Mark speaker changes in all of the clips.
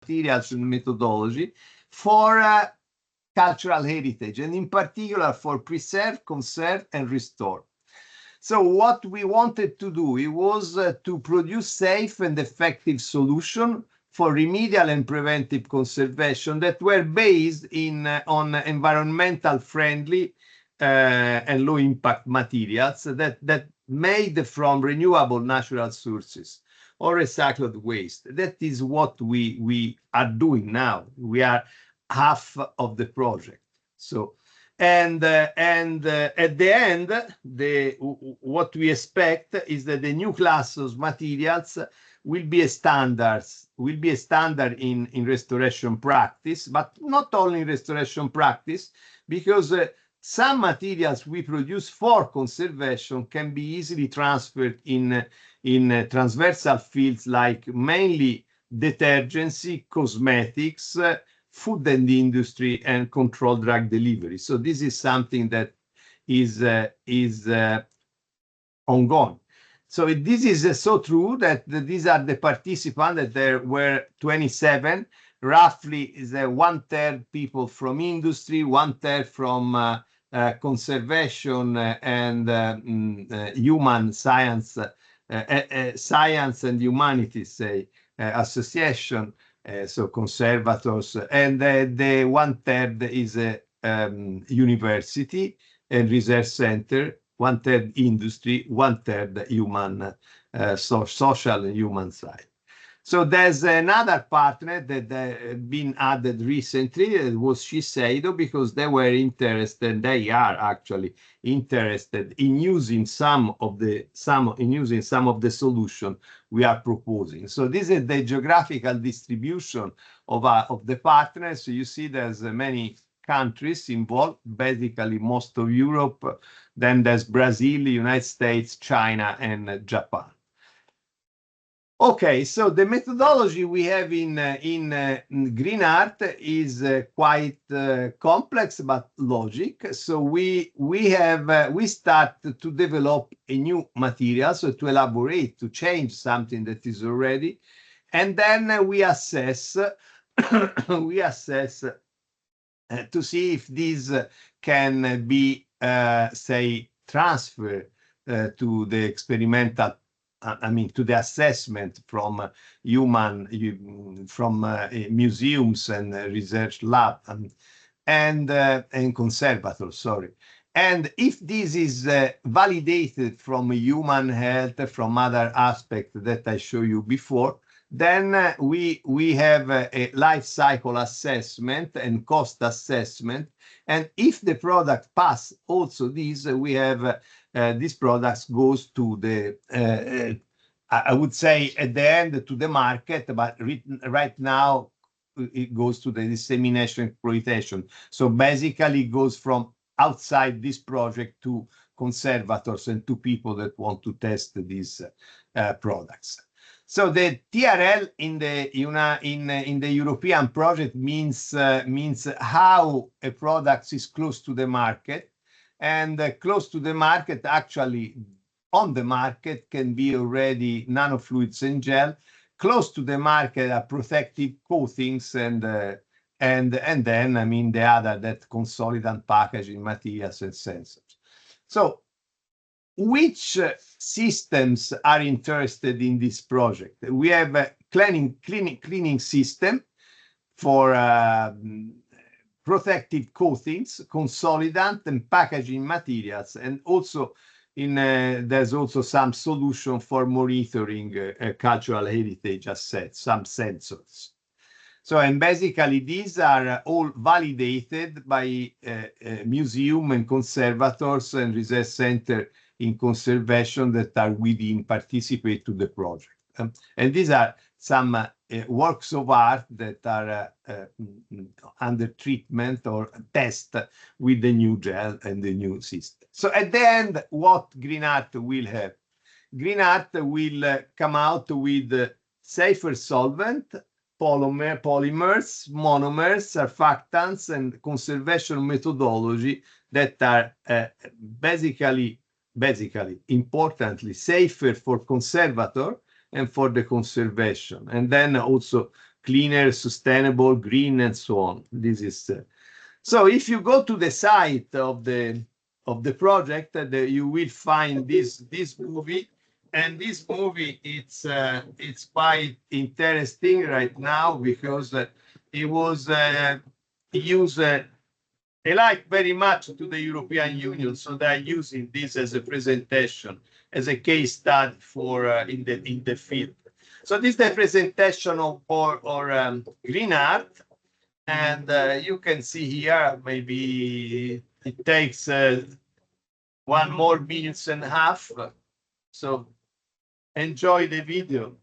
Speaker 1: materials and methodology for cultural heritage, and in particular for preserve, conserve, and restore. So what we wanted to do, it was to produce safe and effective solutions for remedial and preventive conservation that were based on environmental friendly and low impact materials that made from renewable natural sources or recycled waste. That is what we are doing now. We are half of the project. So and at the end, what we expect is that the new class of materials will be a standard in restoration practice, but not only in restoration practice, because some materials we produce for conservation can be easily transferred in transversal fields like mainly detergency, cosmetics, food and industry, and controlled drug delivery. So this is something that is ongoing. So this is so true that these are the participants, that there were 27, roughly is 1/3 people from industry, 1/3 from conservation and human science, science and humanities, say, association, so conservators, and the 1/3 is a university and research center, 1/3 industry, 1/3 human, social and human side. So there's another partner that been added recently. It was Shiseido, because they were interested. They are actually interested in using some of the solution we are proposing. So this is the geographical distribution of the partners. So you see there's many countries involved, basically most of Europe. Then there's Brazil, United States, China, and Japan. Okay, so the methodology we have in GREENART is quite complex but logic. So we start to develop a new material, so to elaborate, to change something that is already, and then we assess to see if this can be say transferred to the experimental, to the assessment from museums and research lab and conservators, sorry. And if this is validated from human health, from other aspects that I showed you before, then we have a life cycle assessment and cost assessment. And if the product pass also this, we have these products goes to the, I would say at the end to the market, but right now it goes to the dissemination exploitation. So basically it goes from outside this project to conservators and to people that want to test these products. So the TRL in the European project means how a product is close to the market, and close to the market, actually on the market, can be already nanofluids and gel. Close to the market are protective coatings and then the other, that consolidant packaging materials and sensors. So which systems are interested in this project? We have a cleaning system for protective coatings, consolidant, and packaging materials, and also there's also some solution for monitoring cultural heritage assets, some sensors. So, and basically these are all validated by museum and conservators and research center in conservation that are within, participate to the project. And these are some works of art that are under treatment or test with the new gel and the new system. So at the end, what GREENART will have? GREENART will come out with safer solvent, polymers, monomers, surfactants, and conservation methodology that are basically, importantly, safer for conservator and for the conservation. And then also cleaner, sustainable, green, and so on. This is so. If you go to the site of the project, you will find this movie, and this movie it's quite interesting right now because it was used. I like very much to the European Union, so they're using this as a presentation, as a case study for in the field. So this is the presentation of or green art, and you can see here maybe it takes 1.5 minutes. So enjoy the video.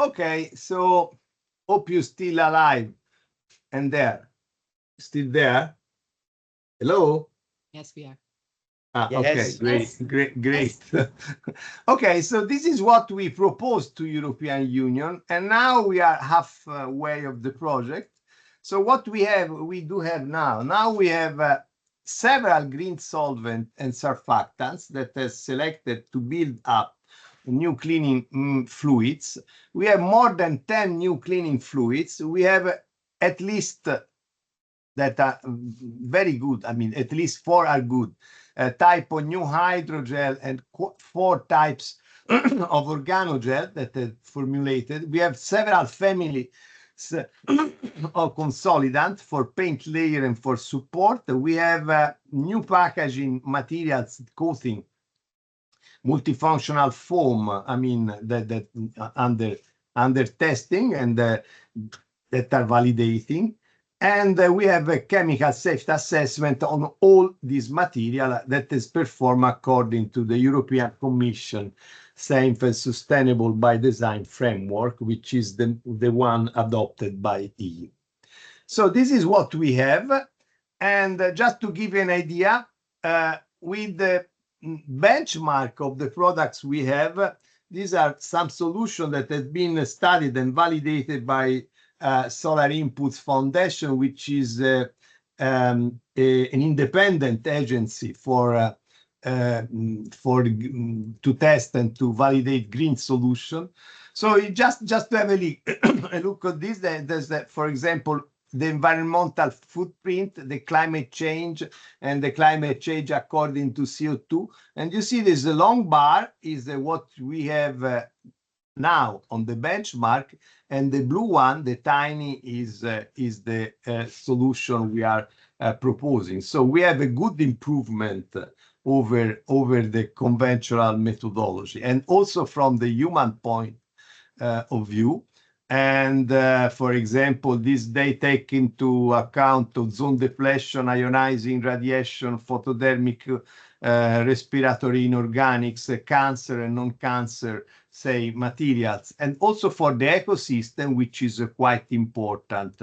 Speaker 1: Okay, so hope you're still alive and there. Still there? Hello?
Speaker 2: Yes, we are.
Speaker 1: Okay,
Speaker 3: Yes.
Speaker 1: great,
Speaker 2: Yes.
Speaker 1: great, great.
Speaker 2: Yes.
Speaker 1: Okay, so this is what we proposed to European Union, and now we are halfway of the project. So what we do have now. Now we have several green solvent and surfactants that are selected to build up new cleaning fluids. We have more than 10 new cleaning fluids. We have at least that are very good. I mean, at least 4 are good. Type of new hydrogel and 4 types of organogel that are formulated. We have several families of consolidant for paint layer and for support. We have new packaging materials coating, multifunctional foam. I mean, that under testing and that are validating. And we have a chemical safety assessment on all this material that is performed according to the European Commission Safe and Sustainable by Design framework, which is the one adopted by EU. So this is what we have. And just to give you an idea, with the benchmark of the products we have, these are some solutions that have been studied and validated by Solar Inputs Foundation, which is an independent agency to test and to validate green solution. So just to have a look at this, there's for example, the environmental footprint, the climate change, and the climate change according to CO2. And you see this long bar is what we have now on the benchmark, and the blue one, the tiny, is the solution we are proposing. So we have a good improvement over the conventional methodology, and also from the human point of view. And for example, they take into account ozone depletion, ionizing radiation, photothermic respiratory inorganics, cancer and non-cancer, say, materials, and also for the ecosystem, which is quite important.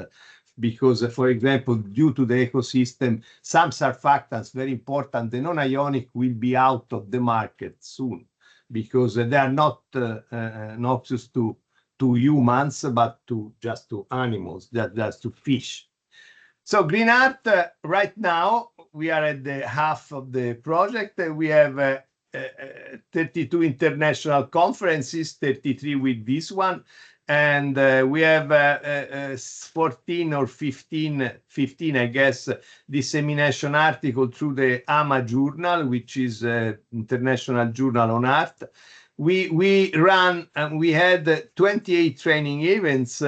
Speaker 1: Because, for example, due to the ecosystem, some surfactants, very important, the non-ionic, will be out of the market soon because they are not noxious to humans, but just to animals, just to fish. So GREENART, right now, we are at the half of the project. We have 32 international conferences, 33 with this one. And we have 14 or 15, I guess, dissemination article through the AMA journal, which is International Journal on Art. We ran and we had 28 training events.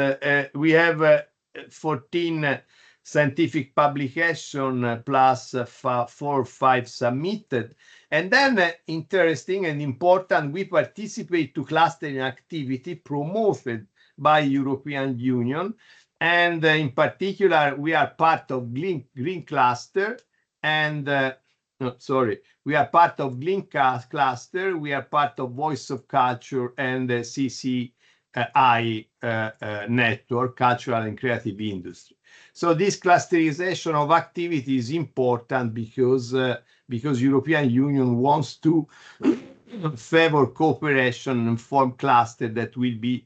Speaker 1: We have 14 scientific publication plus 4 or 5 submitted. And then interesting and important, we participate to clustering activity promoted by European Union. And in particular, we are part of Green Cluster and we are part of Green Cluster, we are part of Voice of Culture and the CCI network, Cultural and Creative Industry. So this clusterization of activity is important because European Union wants to favor cooperation and form cluster that will be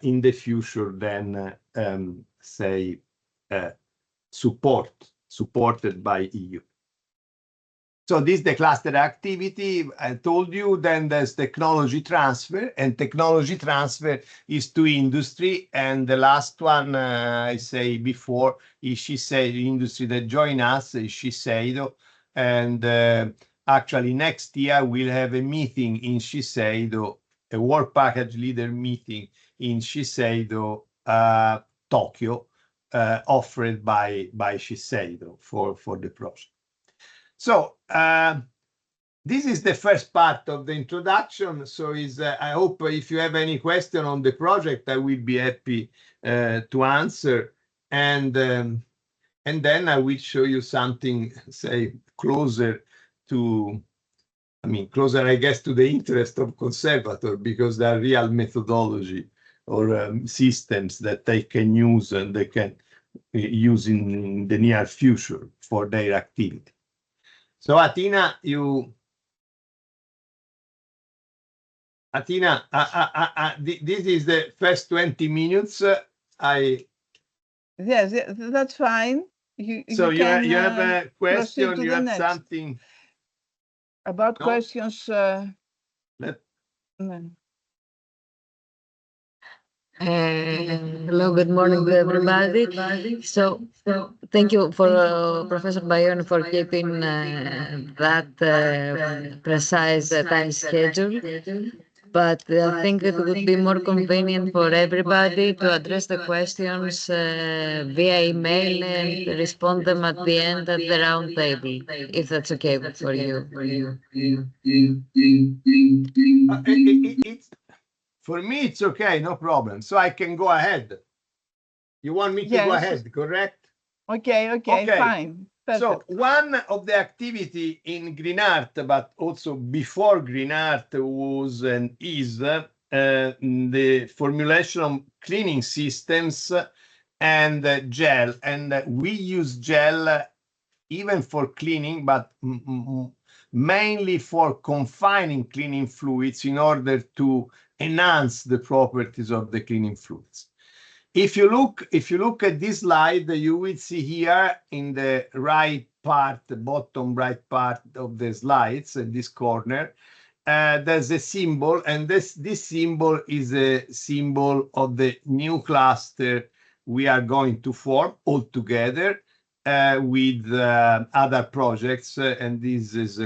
Speaker 1: in the future then say supported by EU. So this is the cluster activity. I told you. Then there's technology transfer, and technology transfer is to industry. And the last one I say before is Shiseido industry that join us is Shiseido. And actually next year we'll have a meeting in Shiseido, a work package leader meeting in Shiseido, Tokyo, offered by Shiseido for the project. So this is the first part of the introduction. So I hope if you have any question on the project, I will be happy to answer. And then I will show you something, say, closer to, closer, I guess, to the interest of conservator, because there are real methodology or systems that they can use and they can use in the near future for their activity. So Atina, this is the first 20 minutes.
Speaker 2: Yes, that's fine. You
Speaker 1: have a question, you have something
Speaker 2: about questions.
Speaker 3: Hello, good morning to everybody. So thank you for Professor Bayoni for keeping that precise time schedule. But I think it would be more convenient for everybody to address the questions via email and respond them at the end at the round table, if that's okay for you.
Speaker 1: For me, it's okay, no problem. So I can go ahead. You want me to go ahead, correct?
Speaker 2: Okay, fine. Perfect.
Speaker 1: So one of the activity in GREENART, but also before GREENART was and is the formulation of cleaning systems and gel. And we use gel even for cleaning, but mainly for confining cleaning fluids in order to enhance the properties of the cleaning fluids. If you look at this slide, you will see here in the right part, the bottom right part of the slides, in this corner, there's a symbol, and this symbol is a symbol of the new cluster we are going to form all together with other projects, and this is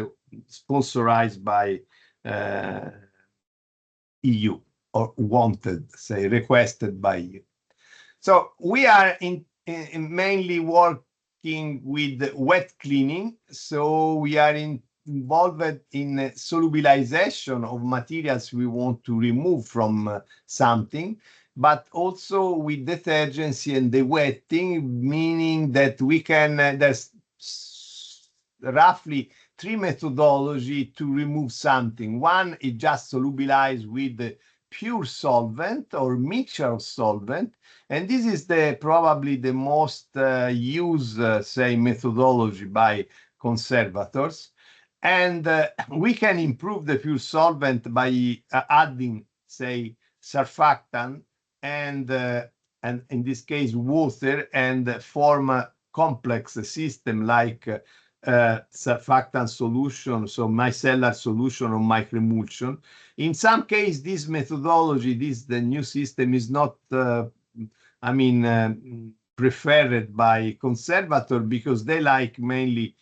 Speaker 1: sponsored by EU, or wanted, say, requested by EU. So we are mainly working with wet cleaning. So we are involved in solubilization of materials we want to remove from something, but also with detergency and the wetting, meaning that we can, there's roughly 3 methodology to remove something. One is just solubilize with the pure solvent or mixture of solvent, and this is probably the most used, say, methodology by conservators. And we can improve the pure solvent by adding, say, surfactant and in this case water, and form a complex system like surfactant solution, so micellar solution or microemulsion. In some case, this methodology, the new system is not, preferred by conservator because they like mainly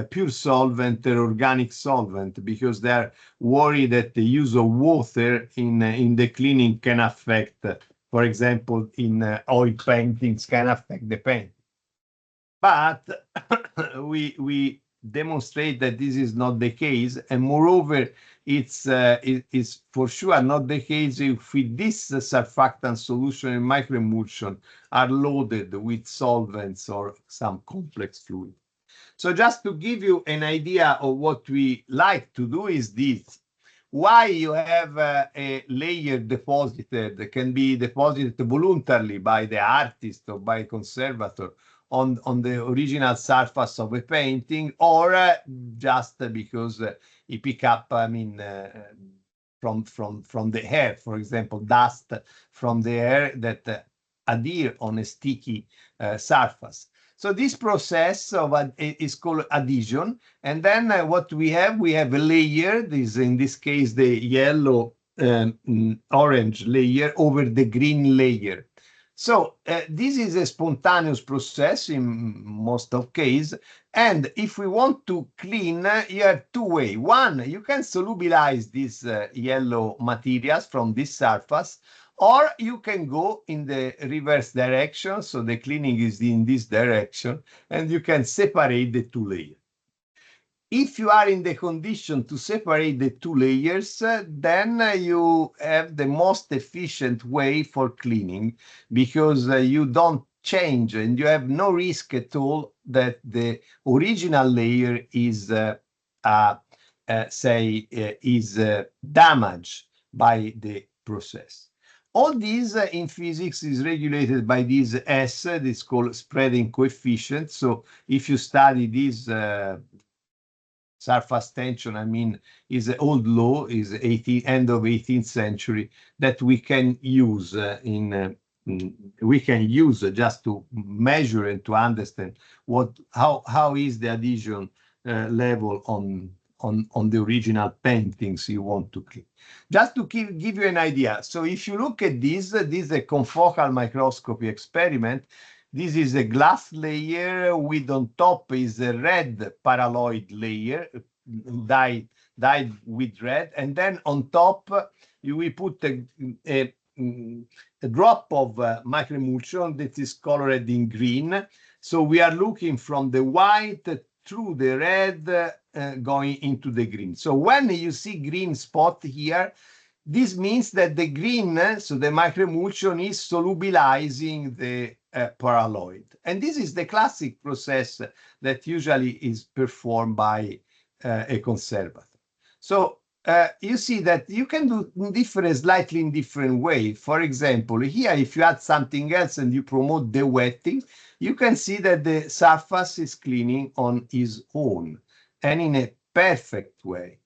Speaker 1: pure solvent or organic solvent, because they're worried that the use of water in the cleaning can affect, for example, in oil paintings, can affect the paint. But we demonstrate that this is not the case, and moreover, it's for sure not the case if this surfactant solution and microemulsion are loaded with solvents or some complex fluid. So just to give you an idea of what we like to do is this. Why you have a layer deposited that can be deposited voluntarily by the artist or by conservator on the original surface of a painting, or just because you pick up, from the air, for example, dust from the air that adhere on a sticky surface. So this process is called adhesion. And then what we have a layer, in this case, the yellow orange layer over the green layer. So this is a spontaneous process in most of cases. And if we want to clean, you have two ways. One, you can solubilize these yellow materials from this surface, or you can go in the reverse direction. So the cleaning is in this direction, and you can separate the two layers. If you are in the condition to separate the two layers, then you have the most efficient way for cleaning, because you don't change and you have no risk at all that the original layer is, damaged by the process. All these in physics is regulated by this S, this called spreading coefficient. So if you study this surface tension, is an old law, is end of 18th century, that we can use just to measure and to understand how is the adhesion level on the original paintings you want to clean. Just to give you an idea. So if you look at this is a confocal microscopy experiment. This is a glass layer with on top is a red paraloid layer, dyed with red. And then on top, we put a drop of microemulsion that is colored in green. So we are looking from the white through the red going into the green. So when you see green spot here, this means that the green, so the microemulsion, is solubilizing the paraloid. And this is the classic process that usually is performed by a conservator. So you see that you can do slightly in different way. For example, here, if you add something else and you promote the wetting, you can see that the surface is cleaning on its own and in a perfect way.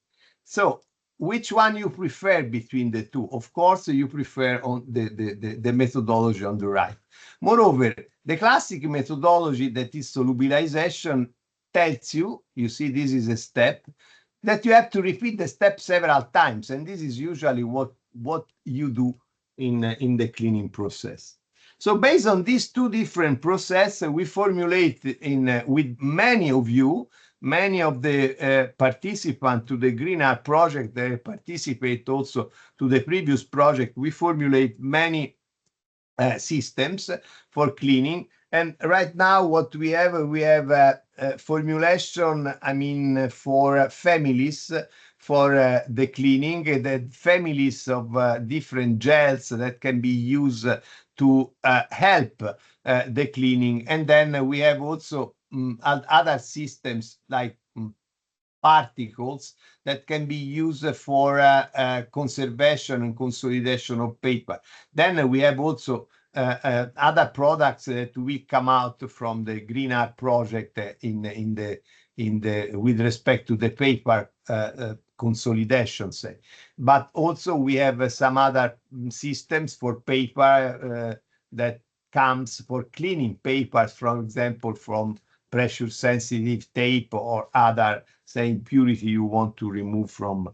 Speaker 1: So which one you prefer between the two? Of course, you prefer on the methodology on the right. Moreover, the classic methodology, that is solubilization, tells you, you see this is a step, that you have to repeat the step several times. And this is usually what you do in the cleaning process. So based on these two different processes, we formulate with many of you, many of the participants to the GREENART project, they participate also to the previous project. We formulate many systems for cleaning. And right now what we have formulation, I mean, for families, for the cleaning, the families of different gels that can be used to help the cleaning. And then we have also other systems like particles that can be used for conservation and consolidation of paper. Then we have also other products that will come out from the GREENART project with respect to the paper consolidation, say. But also we have some other systems for paper that comes for cleaning papers, for example, from pressure sensitive tape or other, say, impurity you want to remove from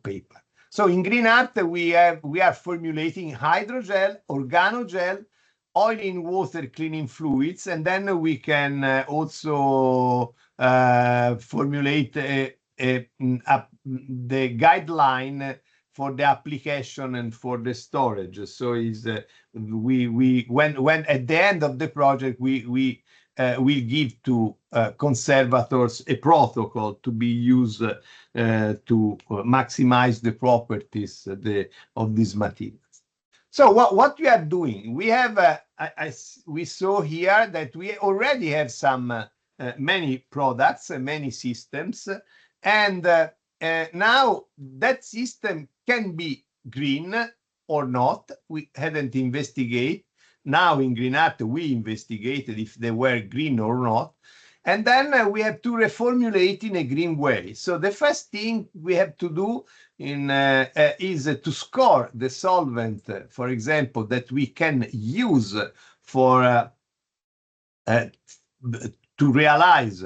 Speaker 1: paper. So in GREENART, we are formulating hydrogel, organogel, oil in water cleaning fluids, and then we can also formulate the guideline for the application and for the storage. So is when at the end of the project we will give to conservators a protocol to be used to maximize the properties of these materials. So what we are doing, we have we saw here that we already have some many products and many systems, and now that system can be green or not. We hadn't investigated. Now in GREENART, we investigated if they were green or not. And then we have to reformulate in a green way. So the first thing we have to do is to score the solvent, for example, that we can use for to realize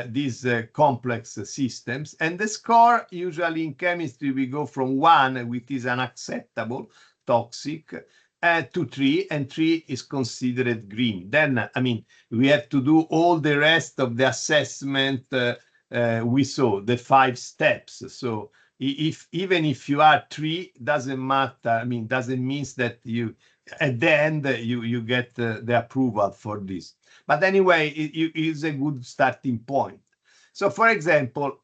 Speaker 1: these complex systems. And the score, usually in chemistry, we go from 1, which is unacceptable, toxic, to 3, and 3 is considered green. Then, I mean, we have to do all the rest of the assessment we saw, the 5 steps. So even if you are 3, doesn't matter. I mean, doesn't mean that you, at the end, you get the approval for this. But anyway, it is a good starting point. So, for example,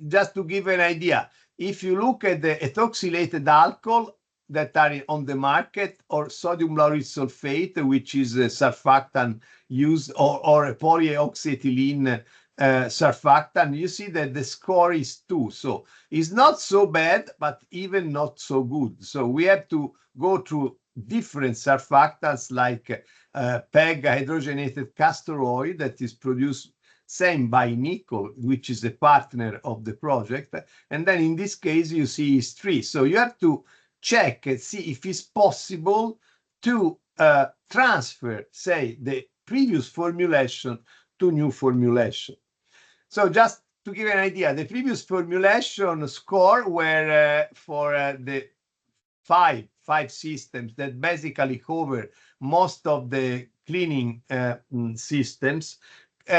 Speaker 1: just to give an idea, if you look at the ethoxylated alcohol that are on the market, or sodium lauryl sulfate, which is a surfactant used, or a polyoxyethylene surfactant, you see that the score is 2. So it's not so bad, but even not so good. So we have to go through different surfactants like PEG, hydrogenated castor oil, that is produced same by nickel, which is a partner of the project. And then in this case, you see is 3. So you have to check and see if it's possible to transfer, say, the previous formulation to new formulation. So just to give an idea, the previous formulation score were for the five systems that basically cover most of the cleaning systems,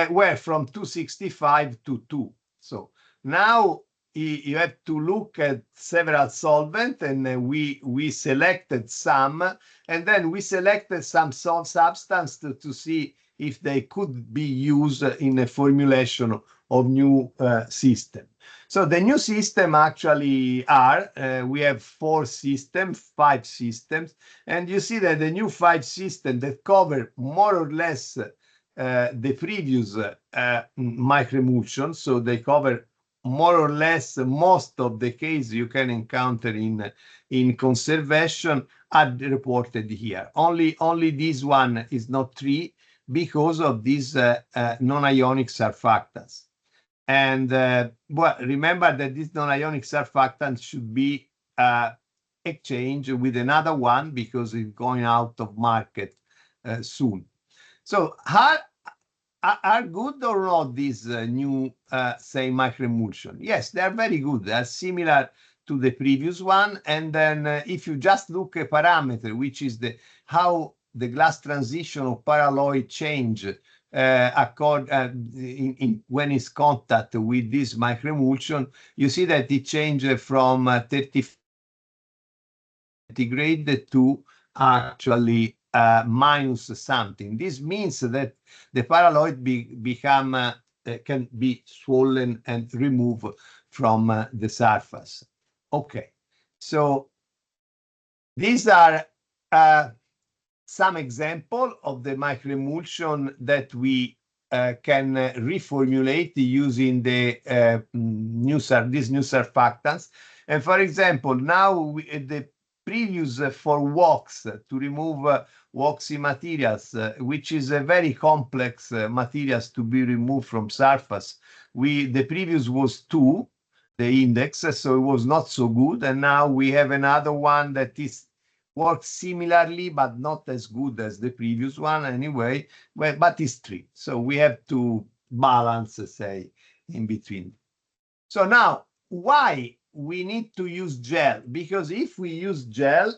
Speaker 1: were from 265 to 2. So now you have to look at several solvents, and we selected some, and then we selected some substance to see if they could be used in a formulation of new system. So the new system actually we have 5 systems, and you see that the new 5 systems that cover more or less the previous microemulsion, so they cover more or less most of the cases you can encounter in conservation, are reported here. Only this one is not 3 because of these non-ionic surfactants. And well, remember that this non-ionic surfactant should be exchanged with another one because it's going out of market soon. So are good or not these new, say, microemulsion? Yes, they are very good. They are similar to the previous one. And then if you just look at parameter, which is how the glass transition of paralloy change when it's contact with this microemulsion, you see that it changes from 30 centigrade to actually minus something. This means that the paraloid can be swollen and removed from the surface. Okay, so these are some example of the microemulsion that we can reformulate using the these new surfactants. And for example, now the previous for wax to remove waxy materials, which is a very complex materials to be removed from surface. The previous was 2, the index, so it was not so good. And now we have another one that works similarly, but not as good as the previous one anyway, but it's 3. So we have to balance, say, in between. So now, why we need to use gel? Because if we use gel,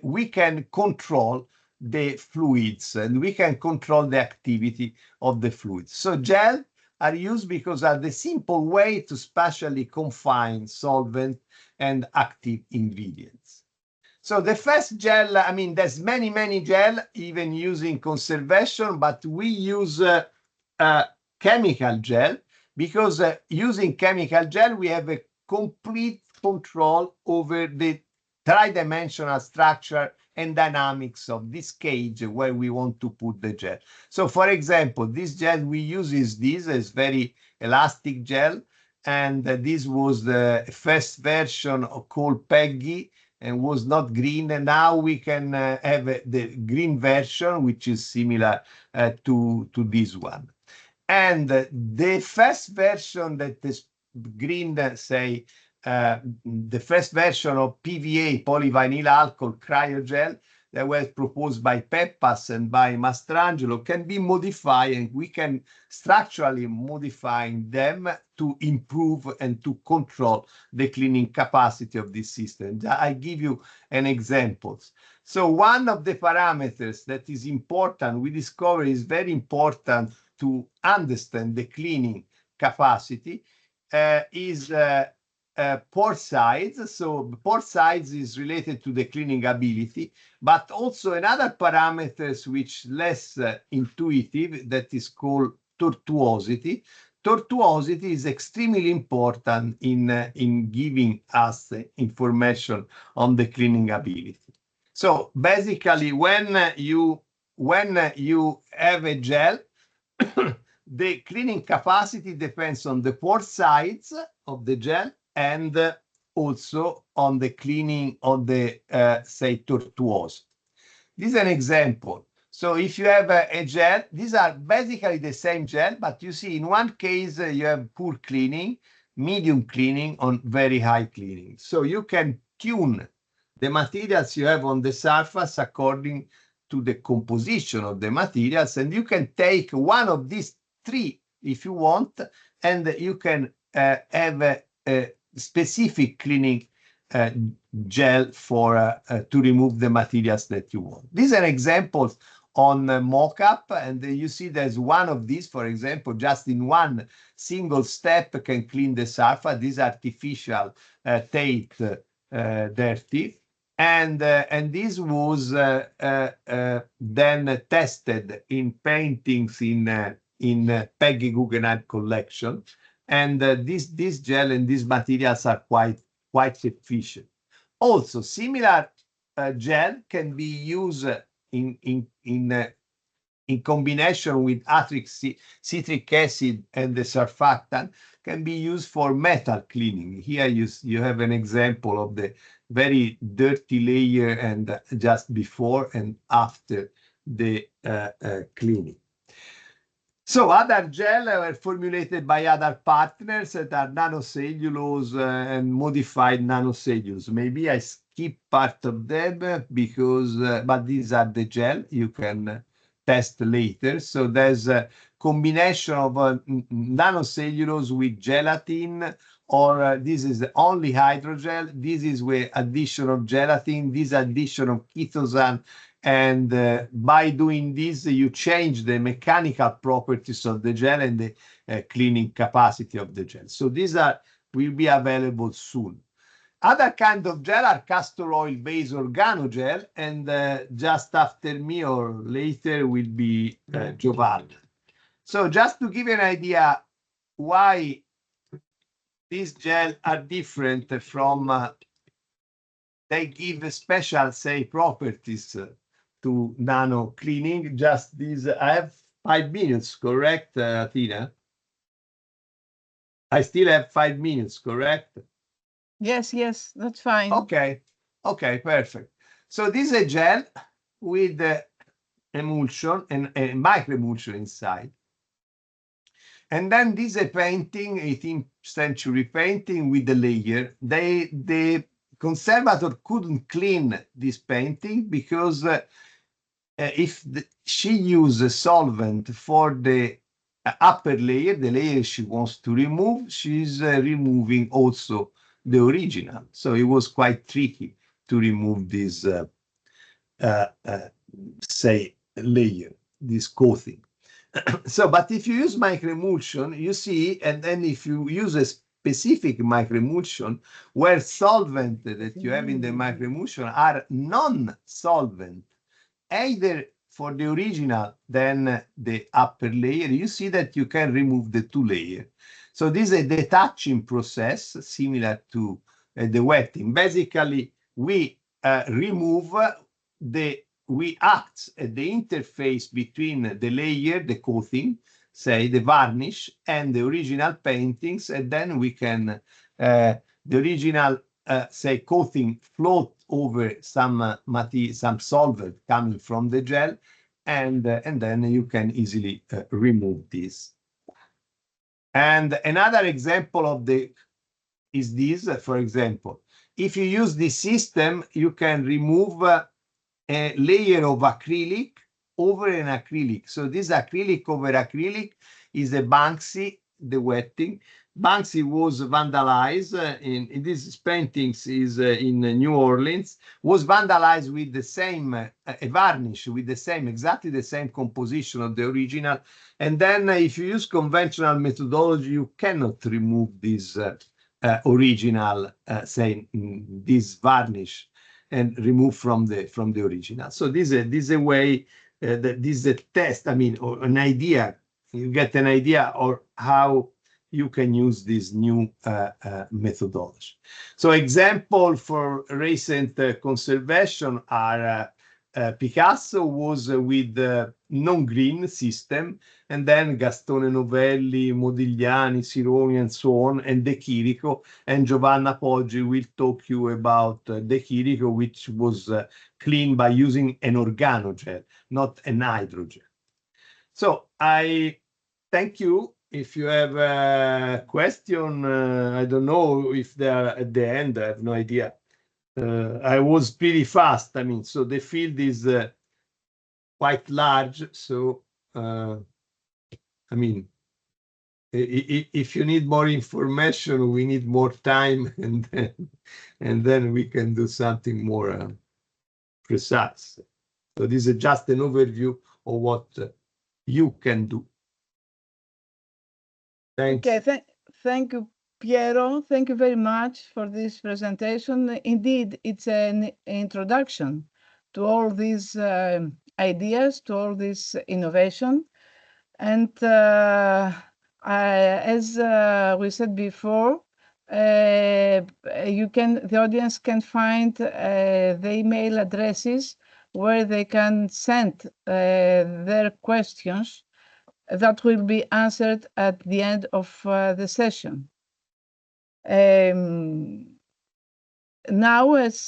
Speaker 1: we can control the fluids and we can control the activity of the fluids. So gel are used because are the simple way to spatially confine solvent and active ingredients. So the first gel, I mean, there's many gel, even using conservation, but we use chemical gel because using chemical gel, we have a complete control over the tridimensional structure and dynamics of this cage where we want to put the gel. So for example, this gel we use is very elastic gel. And this was the first version called Peggy and was not green. And now we can have the green version, which is similar to this one. And the first version that is green, say, the first version of PVA, polyvinyl alcohol cryogel, that was proposed by Peppas and by Mastrangelo, can be modified, and we can structurally modify them to improve and to control the cleaning capacity of this system. I give you an example. So one of the parameters that is important, we discover is very important to understand the cleaning capacity is pore size. So pore size is related to the cleaning ability, but also another parameters which less intuitive, that is called tortuosity. Tortuosity is extremely important in giving us information on the cleaning ability. So basically, when you have a gel, the cleaning capacity depends on the pore size of the gel and also on the cleaning of the, say, tortuosity. This is an example. So if you have a gel, these are basically the same gel, but you see in one case you have poor cleaning, medium cleaning, on very high cleaning. So you can tune the materials you have on the surface according to the composition of the materials, and you can take one of these 3 if you want, and you can have a specific cleaning gel for to remove the materials that you want. These are examples on mock-up, and you see there's one of these, for example, just in one single step can clean the surface. This artificial tape dirty. And this was then tested in paintings in Peggy Guggenheim collection. And this gel and these materials are quite efficient. Also, similar gel can be used in combination with citric acid and the surfactant, can be used for metal cleaning. Here you have an example of the very dirty layer and just before and after the cleaning. So other gel were formulated by other partners that are nanocellulose and modified nanocellulose. Maybe I skip part of them because, but these are the gel you can test later. So there's a combination of nanocellulose with gelatin, or this is only hydrogel. This is with addition of gelatin, this addition of chitosan. And by doing this, you change the mechanical properties of the gel and the cleaning capacity of the gel. So these will be available soon. Other kind of gel are castor oil-based organogel, and just after me or later will be Giovanna. So just to give you an idea why these gel are different from, they give special, say, properties to nano cleaning. Just these, I have 5 minutes, correct, Tina? I still have 5 minutes, correct?
Speaker 2: Yes, yes, that's fine.
Speaker 1: Okay, okay, perfect. So this is a gel with emulsion and a microemulsion inside. And then this is a painting, 18th century painting with the layer. The conservator couldn't clean this painting because if she used a solvent for the upper layer, the layer she wants to remove, she's removing also the original. So it was quite tricky to remove this, say, layer, this coating. So, but if you use microemulsion, you see, and then if you use a specific microemulsion where solvent that you have in the microemulsion are non-solvent, either for the original than the upper layer, you see that you can remove the two layers. So this is a detaching process similar to the wetting. Basically, we remove we act at the interface between the layer, the coating, say the varnish, and the original paintings, and then we can, the original, say, coating float over some solvent coming from the gel, and then you can easily remove this. And another example of is this, for example, if you use this system, you can remove a layer of acrylic over an acrylic. So this acrylic over acrylic is a Banksy, the wetting. Banksy was vandalized in these paintings is in New Orleans, was vandalized with the same a varnish with the same, exactly the same composition of the original. And then if you use conventional methodology, you cannot remove this original, say, this varnish and remove from the original. So this is a way that this is a test. I mean, or an idea. You get an idea or how you can use this new methodology. So example for recent conservation are Picasso was with the non-green system, and then Gastone Novelli, Modigliani, Sironi, and so on, and De Chirico, and Giovanna Poggi will talk you about De Chirico, which was cleaned by using an organogel, not an hydrogel. So I thank you. If you have a question, I don't know if they are at the end, I have no idea. I was pretty fast. I mean, so the field is quite large. So, I mean, if you need more information, we need more time, and then we can do something more precise. So this is just an overview of what you can do. Thanks.
Speaker 2: Okay, thank you, Piero. Thank you very much for this presentation. Indeed, it's an introduction to all these ideas, to all this innovation. And as we said before, the audience can find the email addresses where they can send their questions that will be answered at the end of the session. Now, as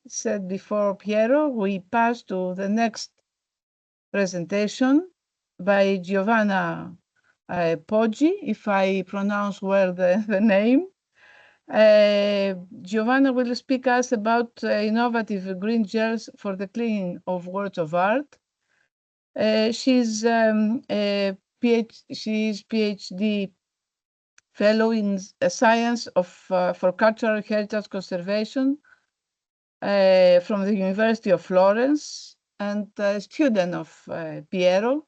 Speaker 2: said before Piero, we pass to the next presentation by Giovanna Poggi, if I pronounce well the name. Giovanna will speak us about innovative green gels for the cleaning of works of art. She's PhD fellow in science for cultural heritage conservation from the University of Florence, and a student of Piero.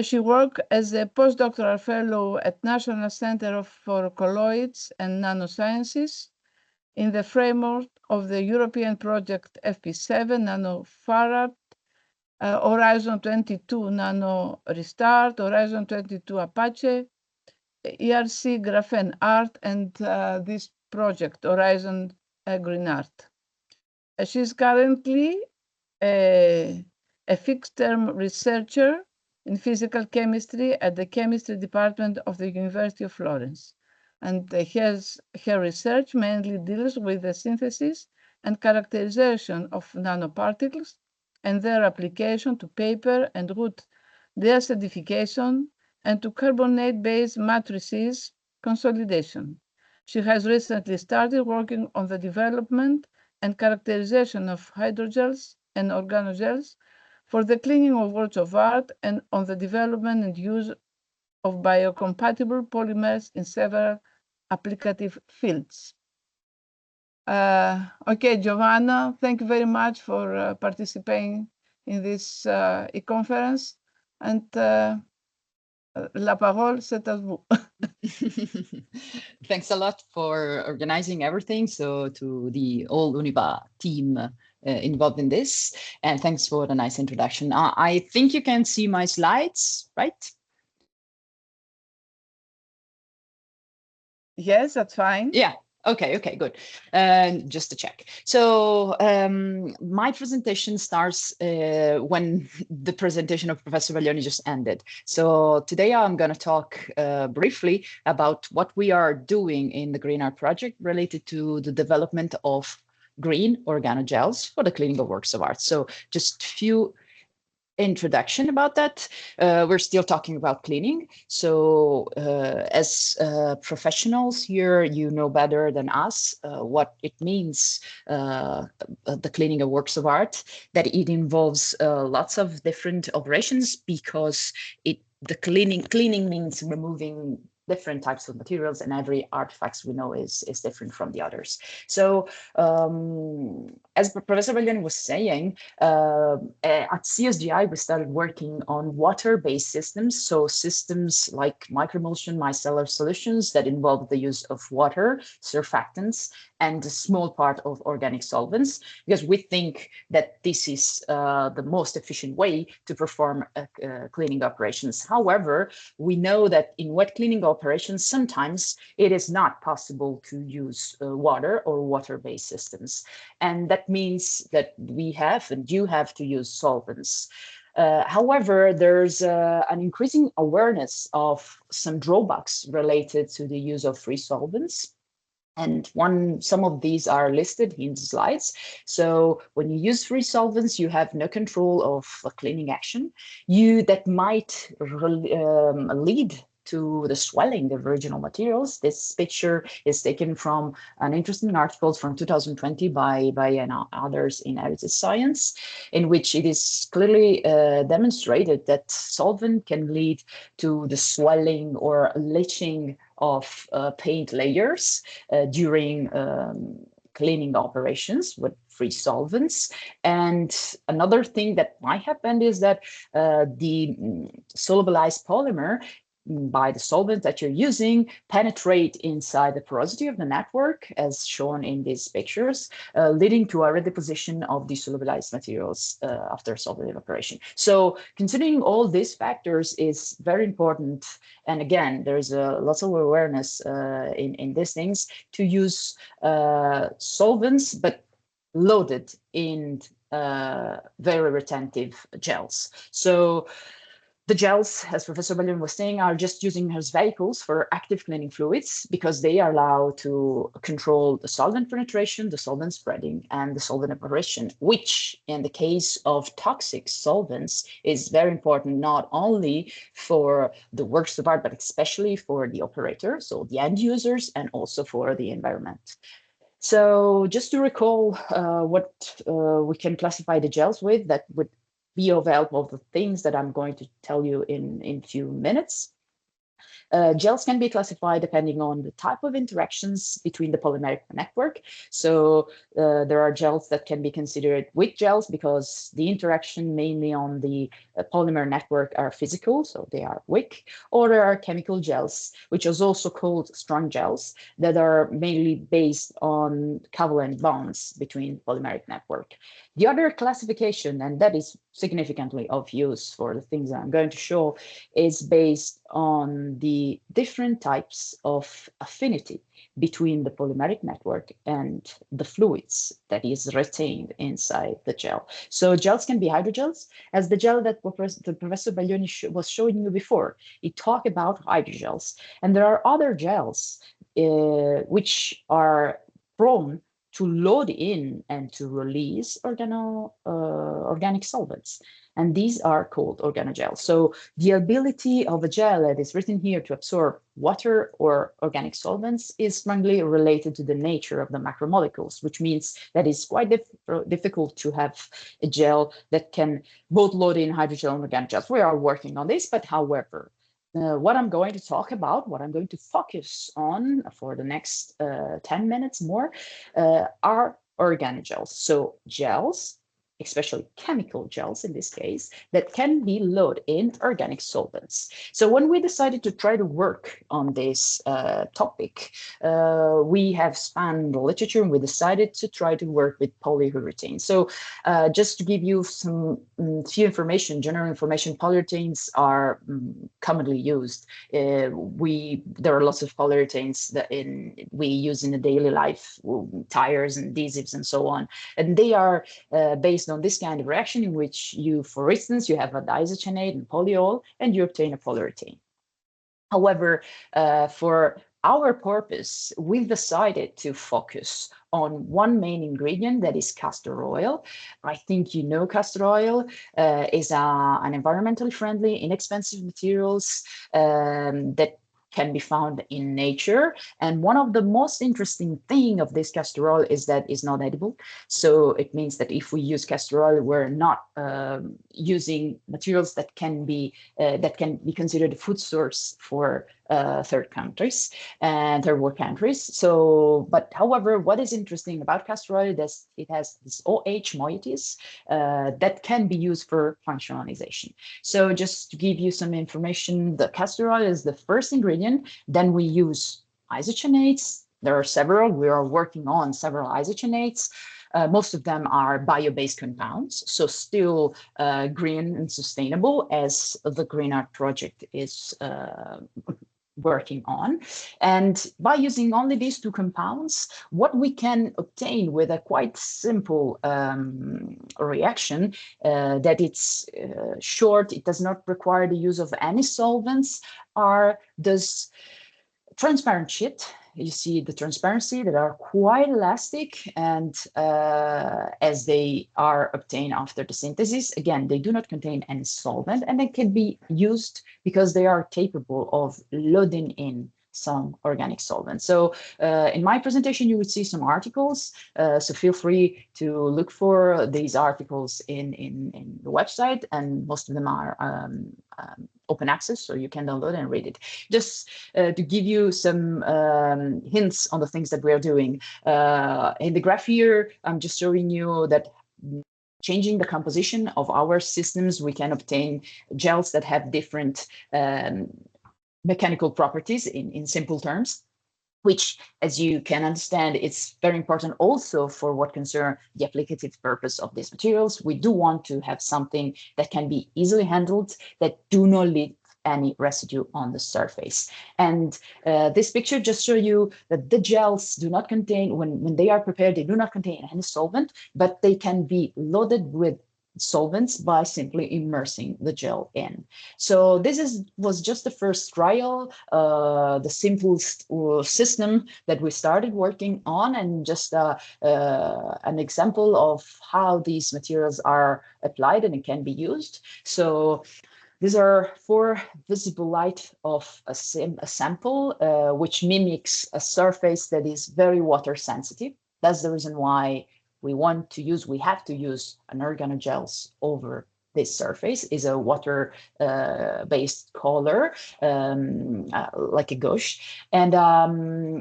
Speaker 2: She worked as a postdoctoral fellow at National Center for Colloids and Nanosciences in the framework of the European project FP7 Nanofarad, Horizon 22 Nano Restart, Horizon 22 Apache, ERC Graphene Art, and this project, Horizon GREENART. She's currently a fixed-term researcher in physical chemistry at the chemistry department of the University of Florence. And her research mainly deals with the synthesis and characterization of nanoparticles and their application to paper and wood deacidification and to carbonate-based matrices consolidation. She has recently started working on the development and characterization of hydrogels and organogels for the cleaning of works of art and on the development and use of biocompatible polymers in several applicative fields. Okay, Giovanna, thank you very much for participating in this e-conference. And la parole, c'est à vous.
Speaker 4: Thanks a lot for organizing everything. So to the whole Univa team involved in this, and thanks for the nice introduction. I think you can see my slides, right?
Speaker 2: Yes, that's fine.
Speaker 4: Yeah. Okay, good. Just to check. So my presentation starts when the presentation of Professor Vaglioni just ended. So today I'm going to talk briefly about what we are doing in the GREENART project related to the development of green organogels for the cleaning of works of art. So just few introduction about that. We're still talking about cleaning. So as professionals here, you know better than us what it means, the cleaning of works of art, that it involves lots of different operations because the cleaning means removing different types of materials, and every artifact we know is different from the others. So as Professor Vaglioni was saying, at CSGI, we started working on water-based systems. So systems like microemulsion, micellar solutions that involve the use of water, surfactants, and a small part of organic solvents, because we think that this is the most efficient way to perform cleaning operations. However, we know that in wet cleaning operations, sometimes it is not possible to use water or water-based systems. And that means that we have and you have to use solvents. However, there's an increasing awareness of some drawbacks related to the use of free solvents. And some of these are listed in the slides. So when you use free solvents, you have no control of a cleaning action. That might lead to the swelling of original materials. This picture is taken from an interesting article from 2020 by others in Heritage Science, in which it is clearly demonstrated that solvent can lead to the swelling or leaching of paint layers during cleaning operations with free solvents. And another thing that might happen is that the solubilized polymer by the solvent that you're using penetrate inside the porosity of the network, as shown in these pictures, leading to a redeposition of desolubilized materials after solvent evaporation. So considering all these factors is very important. And again, there's lots of awareness in these things to use solvents, but loaded in very retentive gels. So the gels, as Professor Vaglioni was saying, are just using as vehicles for active cleaning fluids because they allow to control the solvent penetration, the solvent spreading, and the solvent evaporation, which in the case of toxic solvents is very important, not only for the works of art, but especially for the operator, so the end users, and also for the environment. So just to recall what we can classify the gels with, that would be of help of the things that I'm going to tell you in a few minutes. Gels can be classified depending on the type of interactions between the polymeric network. So there are gels that can be considered weak gels because the interaction mainly on the polymer network are physical, so they are weak. Or there are chemical gels, which is also called strong gels, that are mainly based on covalent bonds between polymeric network. The other classification, and that is significantly of use for the things I'm going to show, is based on the different types of affinity between the polymeric network and the fluids that is retained inside the gel. So gels can be hydrogels, as the gel that Professor Baglioni was showing you before. He talked about hydrogels, and there are other gels which are prone to load in and to release organic solvents. And these are called organogels. So the ability of a gel that is written here to absorb water or organic solvents is strongly related to the nature of the macromolecules, which means that it's quite difficult to have a gel that can both load in hydrogel and organogels. We are working on this, but however, what I'm going to talk about, what I'm going to focus on for the next 10 minutes more are organogels. So gels, especially chemical gels in this case, that can be loaded in organic solvents. So when we decided to try to work on this topic, we have spanned the literature and we decided to try to work with polyurethane. So just to give you some few information, general information, polyurethanes are commonly used. There are lots of polyurethanes that we use in the daily life, tires and adhesives and so on. And they are based on this kind of reaction in which you, for instance, you have a diisocyanate and polyol and you obtain a polyurethane. However, for our purpose, we've decided to focus on one main ingredient, that is castor oil. I think you know castor oil is an environmentally friendly, inexpensive materials that can be found in nature. And one of the most interesting thing of this castor oil is that it's not edible. So it means that if we use castor oil, we're not using materials that can be considered a food source for third countries and third world countries. So, but however, what is interesting about castor oil is it has this OH moieties that can be used for functionalization. So just to give you some information, the castor oil is the first ingredient. Then we use isocyanates. There are several. We are working on several isocyanates. Most of them are bio-based compounds, so still green and sustainable, as the GREENART project is working on. And by using only these two compounds, what we can obtain with a quite simple reaction that it's short, it does not require the use of any solvents, are this transparent sheet. You see the transparency that are quite elastic, and as they are obtained after the synthesis, again, they do not contain any solvent, and they can be used because they are capable of loading in some organic solvent. So in my presentation, you would see some articles. So feel free to look for these articles in the website, and most of them are open access, so you can download and read it. Just to give you some hints on the things that we are doing. In the graph here, I'm just showing you that changing the composition of our systems, we can obtain gels that have different mechanical properties in simple terms, which, as you can understand, it's very important also for what concern the applicative purpose of these materials. We do want to have something that can be easily handled, that do not leave any residue on the surface. And this picture just shows you that the gels do not contain, when they are prepared, they do not contain any solvent, but they can be loaded with solvents by simply immersing the gel in. So this was just the first trial, the simplest system that we started working on, and just an example of how these materials are applied and it can be used. So these are 4 visible light of a sample, which mimics a surface that is very water sensitive. That's the reason why we have to use an organogels over this surface is a water-based color, like a gouache. And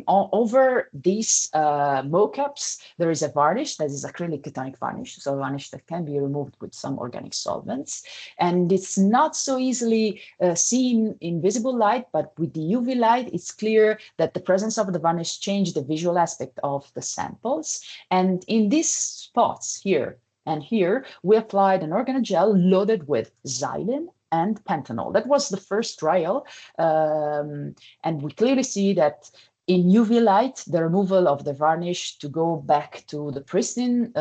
Speaker 4: over these mock-ups, there is a varnish that is acrylic ketonic varnish, so a varnish that can be removed with some organic solvents. And it's not so easily seen in visible light, but with the UV light, it's clear that the presence of the varnish changed the visual aspect of the samples. And in these spots here and here, we applied an organogel loaded with xylene and pentanol. That was the first trial. And we clearly see that in UV light, the removal of the varnish to go back to the pristine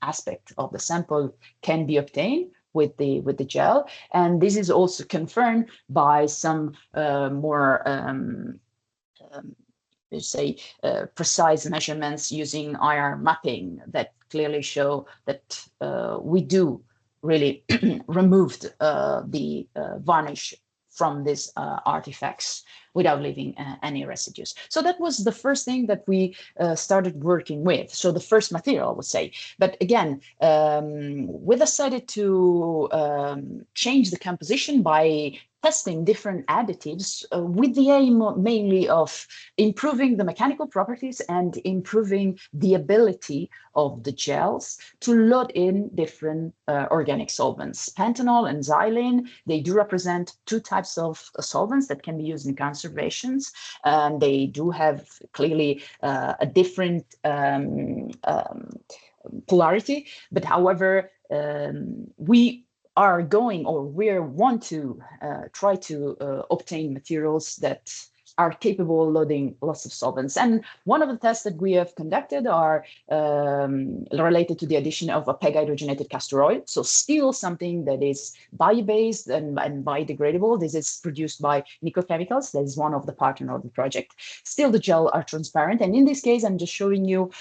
Speaker 4: aspect of the sample can be obtained with the gel. And this is also confirmed by some more precise measurements using IR mapping that clearly show that we do really removed the varnish from these artifacts without leaving any residues. So that was the first thing that we started working with. So the first material, I would say. But again, we decided to change the composition by testing different additives with the aim mainly of improving the mechanical properties and improving the ability of the gels to load in different organic solvents. Pentanol and xylene, they do represent two types of solvents that can be used in conservations, and they do have clearly a different polarity. But however, we are going, or we want to try to obtain materials that are capable of loading lots of solvents. And one of the tests that we have conducted are related to the addition of a PEG hydrogenated castor oil. So still something that is bio-based and biodegradable. This is produced by Nico Chemicals. That is one of the partners of the project. Still the gel are transparent. And in this case, I'm just showing you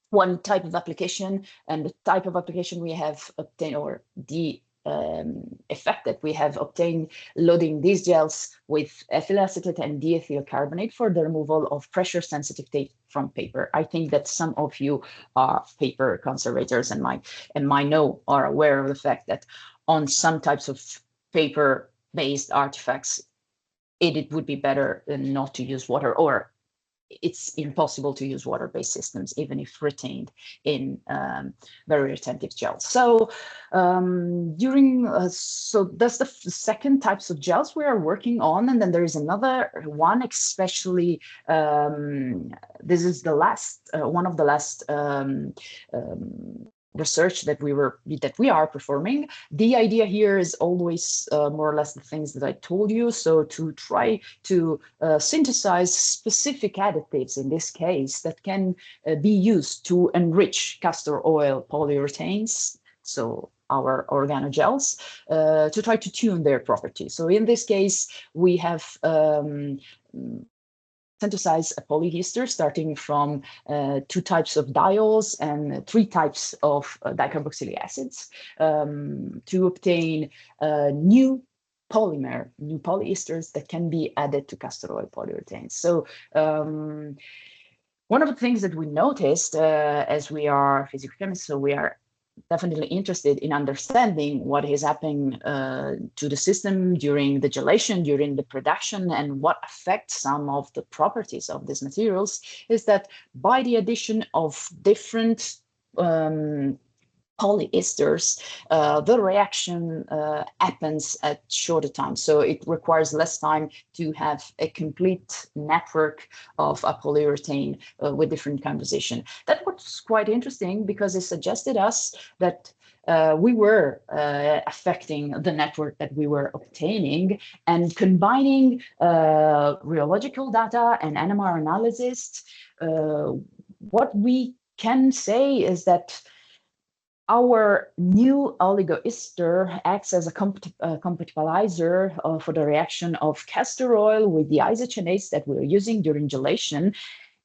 Speaker 4: one type of application, and the type of application we have obtained, or the effect that we have obtained loading these gels with ethyl acetate and diethyl carbonate for the removal of pressure-sensitive tape from paper. I think that some of you are paper conservators and might know, are aware of the fact that on some types of paper-based artifacts, it would be better not to use water, or it's impossible to use water-based systems, even if retained in very retentive gels. So so that's the second types of gels we are working on. And then there is another one, especially, this is the last, one of the last research that we are performing. The idea here is always more or less the things that I told you. So to try to synthesize specific additives in this case that can be used to enrich castor oil polyurethanes, so our organogels, to try to tune their properties. So in this case, we have synthesize a polyester starting from two types of diols and three types of dicarboxylic acids to obtain new polyesters that can be added to castor oil polyurethanes. So one of the things that we noticed as we are physical chemists, so we are definitely interested in understanding what is happening to the system during the gelation, during the production, and what affects some of the properties of these materials, is that by the addition of different polyesters, the reaction happens at shorter time. So it requires less time to have a complete network of a polyurethane with different composition. That was quite interesting because it suggested us that we were affecting the network that we were obtaining, and combining rheological data and NMR analysis. What we can say is that our new oligoester acts as a compatibilizer for the reaction of castor oil with the isocyanates that we're using during gelation.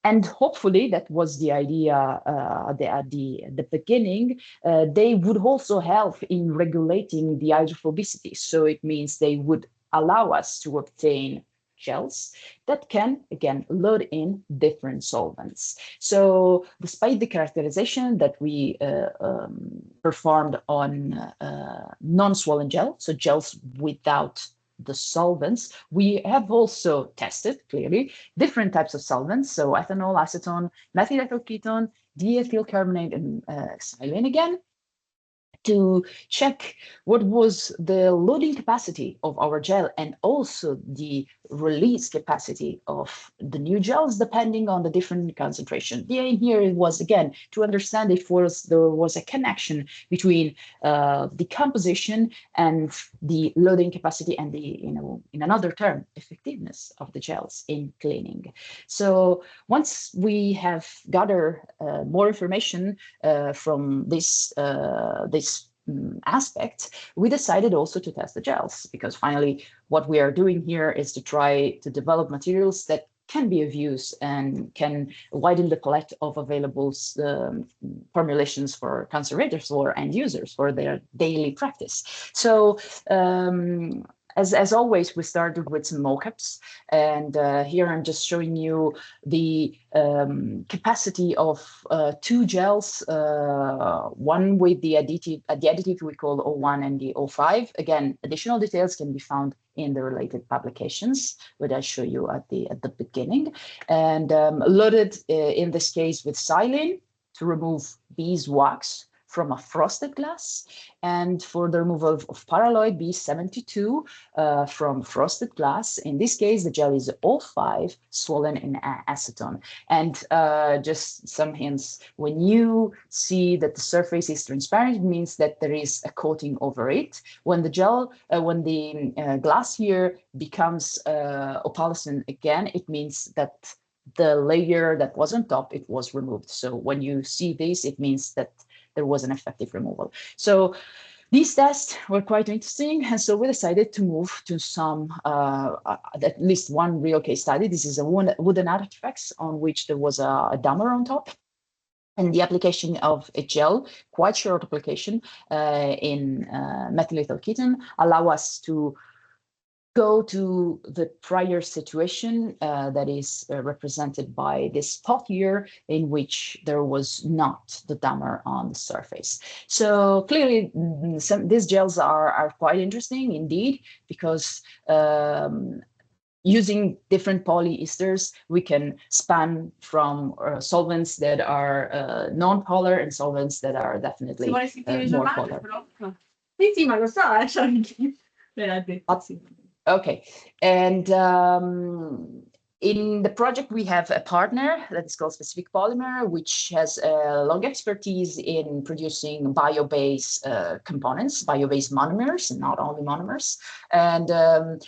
Speaker 4: And hopefully, that was the idea at the beginning, they would also help in regulating the hydrophobicity. So it means they would allow us to obtain gels that can, again, load in different solvents. So despite the characterization that we performed on non-swollen gel, so gels without the solvents, we have also tested, clearly, different types of solvents, so ethanol, acetone, methyl ethyl ketone, diethyl carbonate, and xylene again, to check what was the loading capacity of our gel and also the release capacity of the new gels depending on the different concentration. The aim here was, again, to understand if there was a connection between the composition and the loading capacity and the, in another term, effectiveness of the gels in cleaning. So once we have gathered more information from this aspect, we decided also to test the gels, because finally what we are doing here is to try to develop materials that can be of use and can widen the palette of available formulations for conservators or end users for their daily practice. So as always, we started with some mockups, and here I'm just showing you the capacity of two gels, one with the additive we call O1 and the O5. Again, additional details can be found in the related publications, which I show you at the beginning, and loaded in this case with xylene to remove beeswax from a frosted glass, and for the removal of paraloid B72 from frosted glass. In this case, the gel is O5 swollen in acetone. And just some hints, when you see that the surface is transparent, it means that there is a coating over it. When the gel, when the glass here becomes opalescent again, it means that the layer that was on top, it was removed. So when you see this, it means that there was an effective removal. So these tests were quite interesting, and so we decided to move to some, at least one real case study. This is a wooden artifacts on which there was a dammer on top, and the application of a gel, quite short application in methyl ethyl ketone, allow us to go to the prior situation that is represented by this spot here, in which there was not the dammer on the surface. So clearly, these gels are quite interesting indeed, because using different polyesters, we can span from solvents that are non-polar and solvents that are definitely more polar.
Speaker 5: Sì, ma lo so, me l'ha detto, sì.
Speaker 4: Okay, and in the project, we have a partner that is called Specific Polymer, which has a long expertise in producing bio-based components, bio-based monomers, and not only monomers. And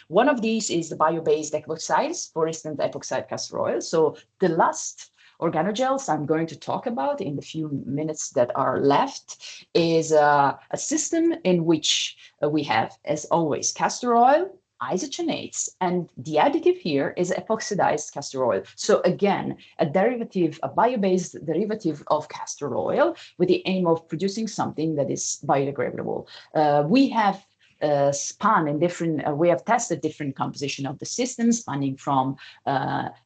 Speaker 4: one of these is the bio-based epoxides, for instance, epoxide castor oil. So the last organogels I'm going to talk about in the few minutes that are left is a system in which we have, as always, castor oil, isocyanates, and the additive here is epoxidized castor oil. So again, a derivative, a bio-based derivative of castor oil with the aim of producing something that is biodegradable. We have span in different, we have tested different composition of the system, spanning from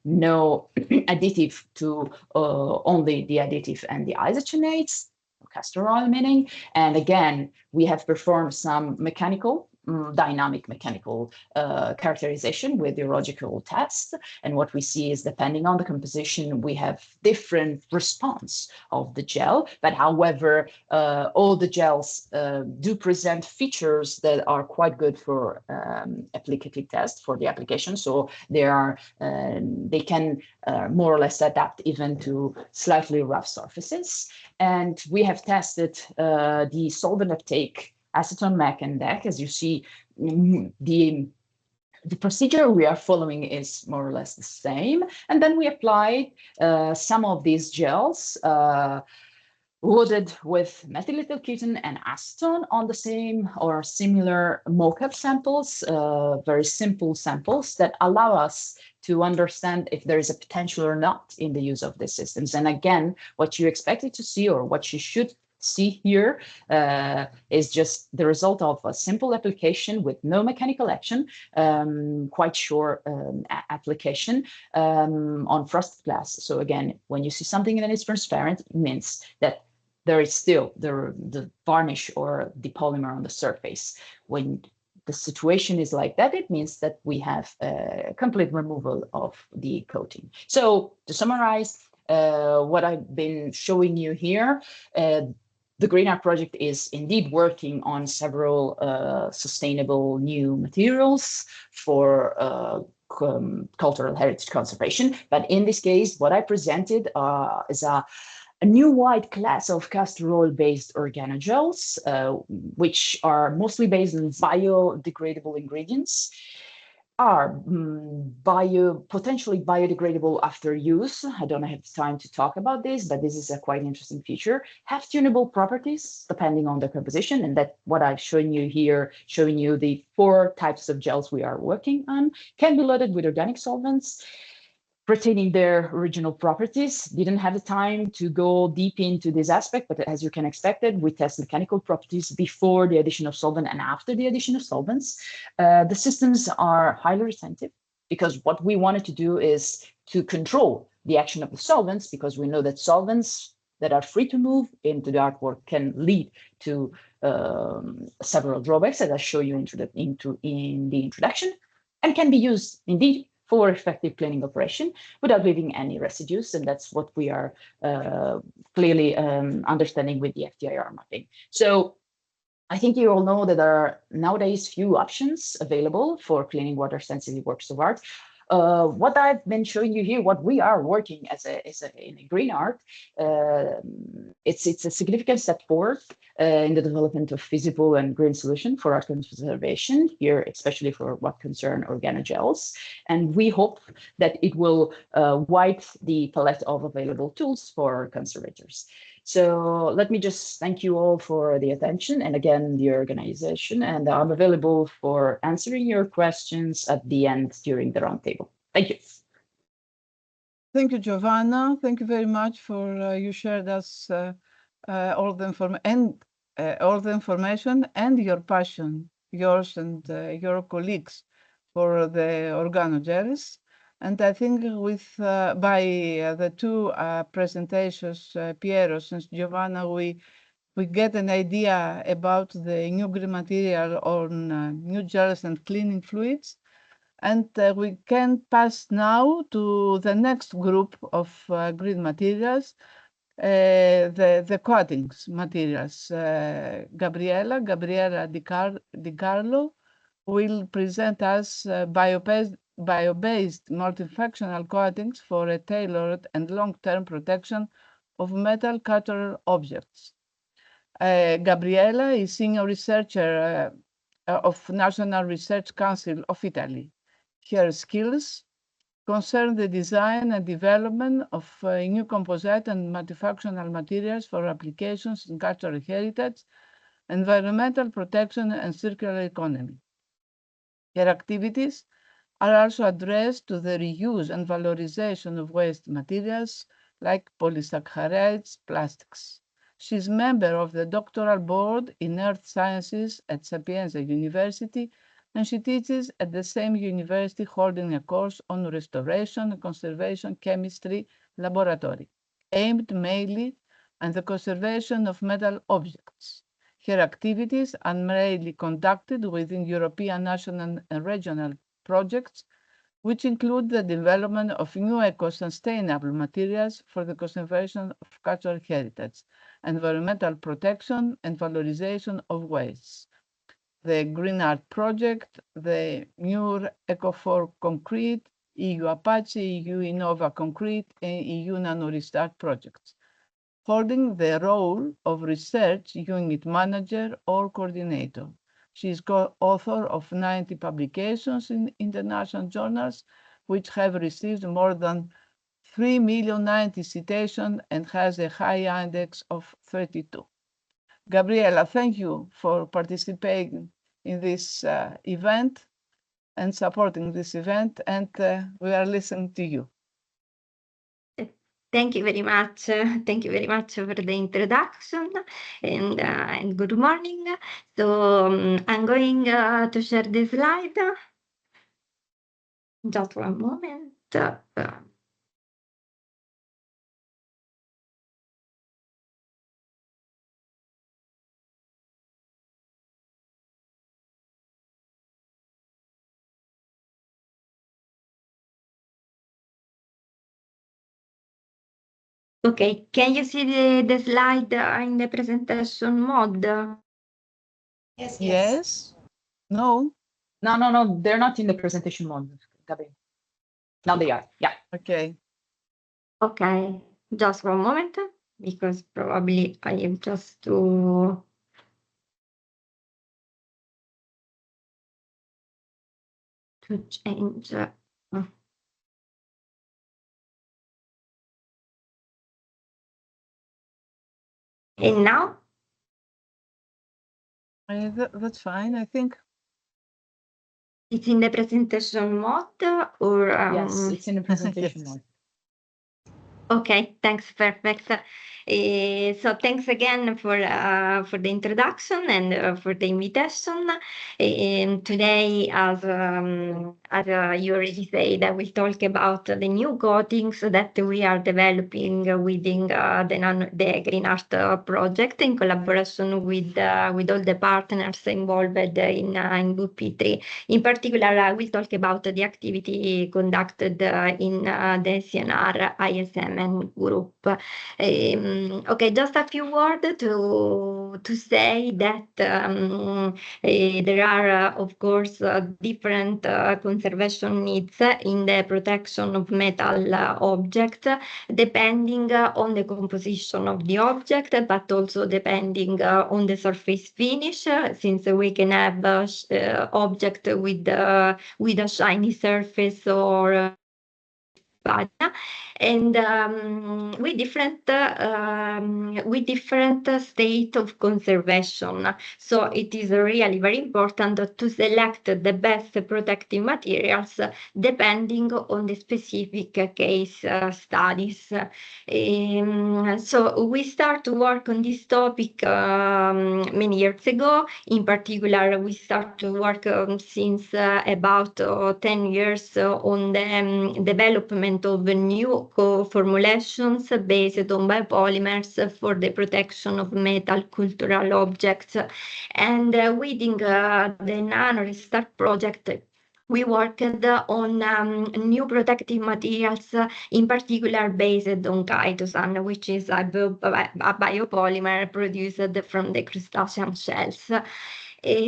Speaker 4: no additive to only the additive and the isocyanates, castor oil meaning. And again, we have performed some mechanical dynamic mechanical characterization with urological tests. And what we see is, depending on the composition, we have different response of the gel. But however, all the gels do present features that are quite good for applicative test for the application. So they are they can more or less adapt even to slightly rough surfaces. And we have tested the solvent uptake acetone, MEC, and DEC. As you see, the procedure we are following is more or less the same. And then we applied some of these gels loaded with methyl ethyl ketone and acetone on the same or similar mock-up samples, very simple samples that allow us to understand if there is a potential or not in the use of these systems. And again, what you expected to see, or what you should see here is just the result of a simple application with no mechanical action, quite short application on frosted glass. So again, when you see something that is transparent, it means that there is still the varnish or the polymer on the surface. When the situation is like that, it means that we have a complete removal of the coating. So to summarize, what I've been showing you here, the GREENART project is indeed working on several sustainable new materials for cultural heritage conservation. But in this case, what I presented is a new wide class of castor oil-based organogels, which are mostly based on biodegradable ingredients, are potentially biodegradable after use. I don't have time to talk about this, but this is a quite interesting feature. Have tunable properties depending on the composition, and that what I've shown you here, showing you the 4 types of gels we are working on, can be loaded with organic solvents, retaining their original properties. Didn't have the time to go deep into this aspect, but as you can expect it, we test mechanical properties before the addition of solvent and after the addition of solvents. The systems are highly retentive because what we wanted to do is to control the action of the solvents, because we know that solvents that are free to move into the artwork can lead to several drawbacks, as I show you in the introduction, and can be used indeed for effective cleaning operation without leaving any residues. And that's what we are clearly understanding with the FTIR mapping. So I think you all know that there are nowadays few options available for cleaning water sensitive works of art. What I've been showing you here, what we are working in a GREENART, it's a significant step forward in the development of feasible and green solution for art conservation here, especially for what concern organogels. And we hope that it will widen the palette of available tools for conservators. So let me just thank you all for the attention and again, the organization, and I'm available for answering your questions at the end during the roundtable. Thank you.
Speaker 2: Thank you, Giovanna. Thank you very much for you shared us all the information and your passion, yours and your colleagues, for the organogels. And I think with by the 2 presentations, Piero's and Giovanna, we get an idea about the new green material on new gels and cleaning fluids. And we can pass now to the next group of green materials, the coatings materials. Gabriela Di Carlo will present us bio-based multifunctional coatings for a tailored and long-term protection of metal cultural objects. Gabriela is senior researcher of National Research Council of Italy. Her skills concern the design and development of new composite and multifunctional materials for applications in cultural heritage, environmental protection, and circular economy. Her activities are also addressed to the reuse and valorization of waste materials like polysaccharides, plastics. She is member of the doctoral board in earth sciences at Sapienza University, and she teaches at the same university, holding a course on restoration and conservation chemistry laboratory, aimed mainly at the conservation of metal objects. Her activities are mainly conducted within European national and regional projects, which include the development of new eco-sustainable materials for the conservation of cultural heritage, environmental protection, and valorization of wastes. The GREENART Project, the New Eco4 Concrete, EU Apache, EU Innova Concrete, and EU Nano Restart projects, holding the role of research unit manager or coordinator. She is co-author of 90 publications in international journals, which have received more than 3,090,000 citations and has a high index of 32. Gabriela, thank you for participating in this event and supporting this event, and we are listening to you.
Speaker 5: Thank you very much. Thank you very much for the introduction and good morning. So I'm going to share the slide. Just one moment. Okay, can you see the slide in the presentation mode?
Speaker 2: Yes? No?
Speaker 4: No, they're not in the presentation mode, Gabriel. Now they are, yeah.
Speaker 2: Okay.
Speaker 5: Okay, just one moment, because probably I have just to change. And now?
Speaker 2: That's fine, I think.
Speaker 5: It's in the presentation mode or
Speaker 4: Yes, it's in the presentation
Speaker 2: Yes.
Speaker 4: mode.
Speaker 5: Okay, thanks, perfect. So thanks again for the introduction and for the invitation. Today, as you already said, I will talk about the new coatings that we are developing within the GREENART project in collaboration with all the partners involved in WP3. In particular, I will talk about the activity conducted in the CNR ISM group. Okay, just a few words to say that there are, of course, different conservation needs in the protection of metal objects, depending on the composition of the object, but also depending on the surface finish, since we can have object with a shiny surface or and with different state of conservation. So it is really very important to select the best protective materials depending on the specific case studies. So we start to work on this topic many years ago. In particular, we start to work since about 10 years on the development of new co-formulations based on biopolymers for the protection of metal cultural objects. And within the Nano Restart project, we worked on new protective materials, in particular based on chitosan, which is a biopolymer produced from the crustacean shells. These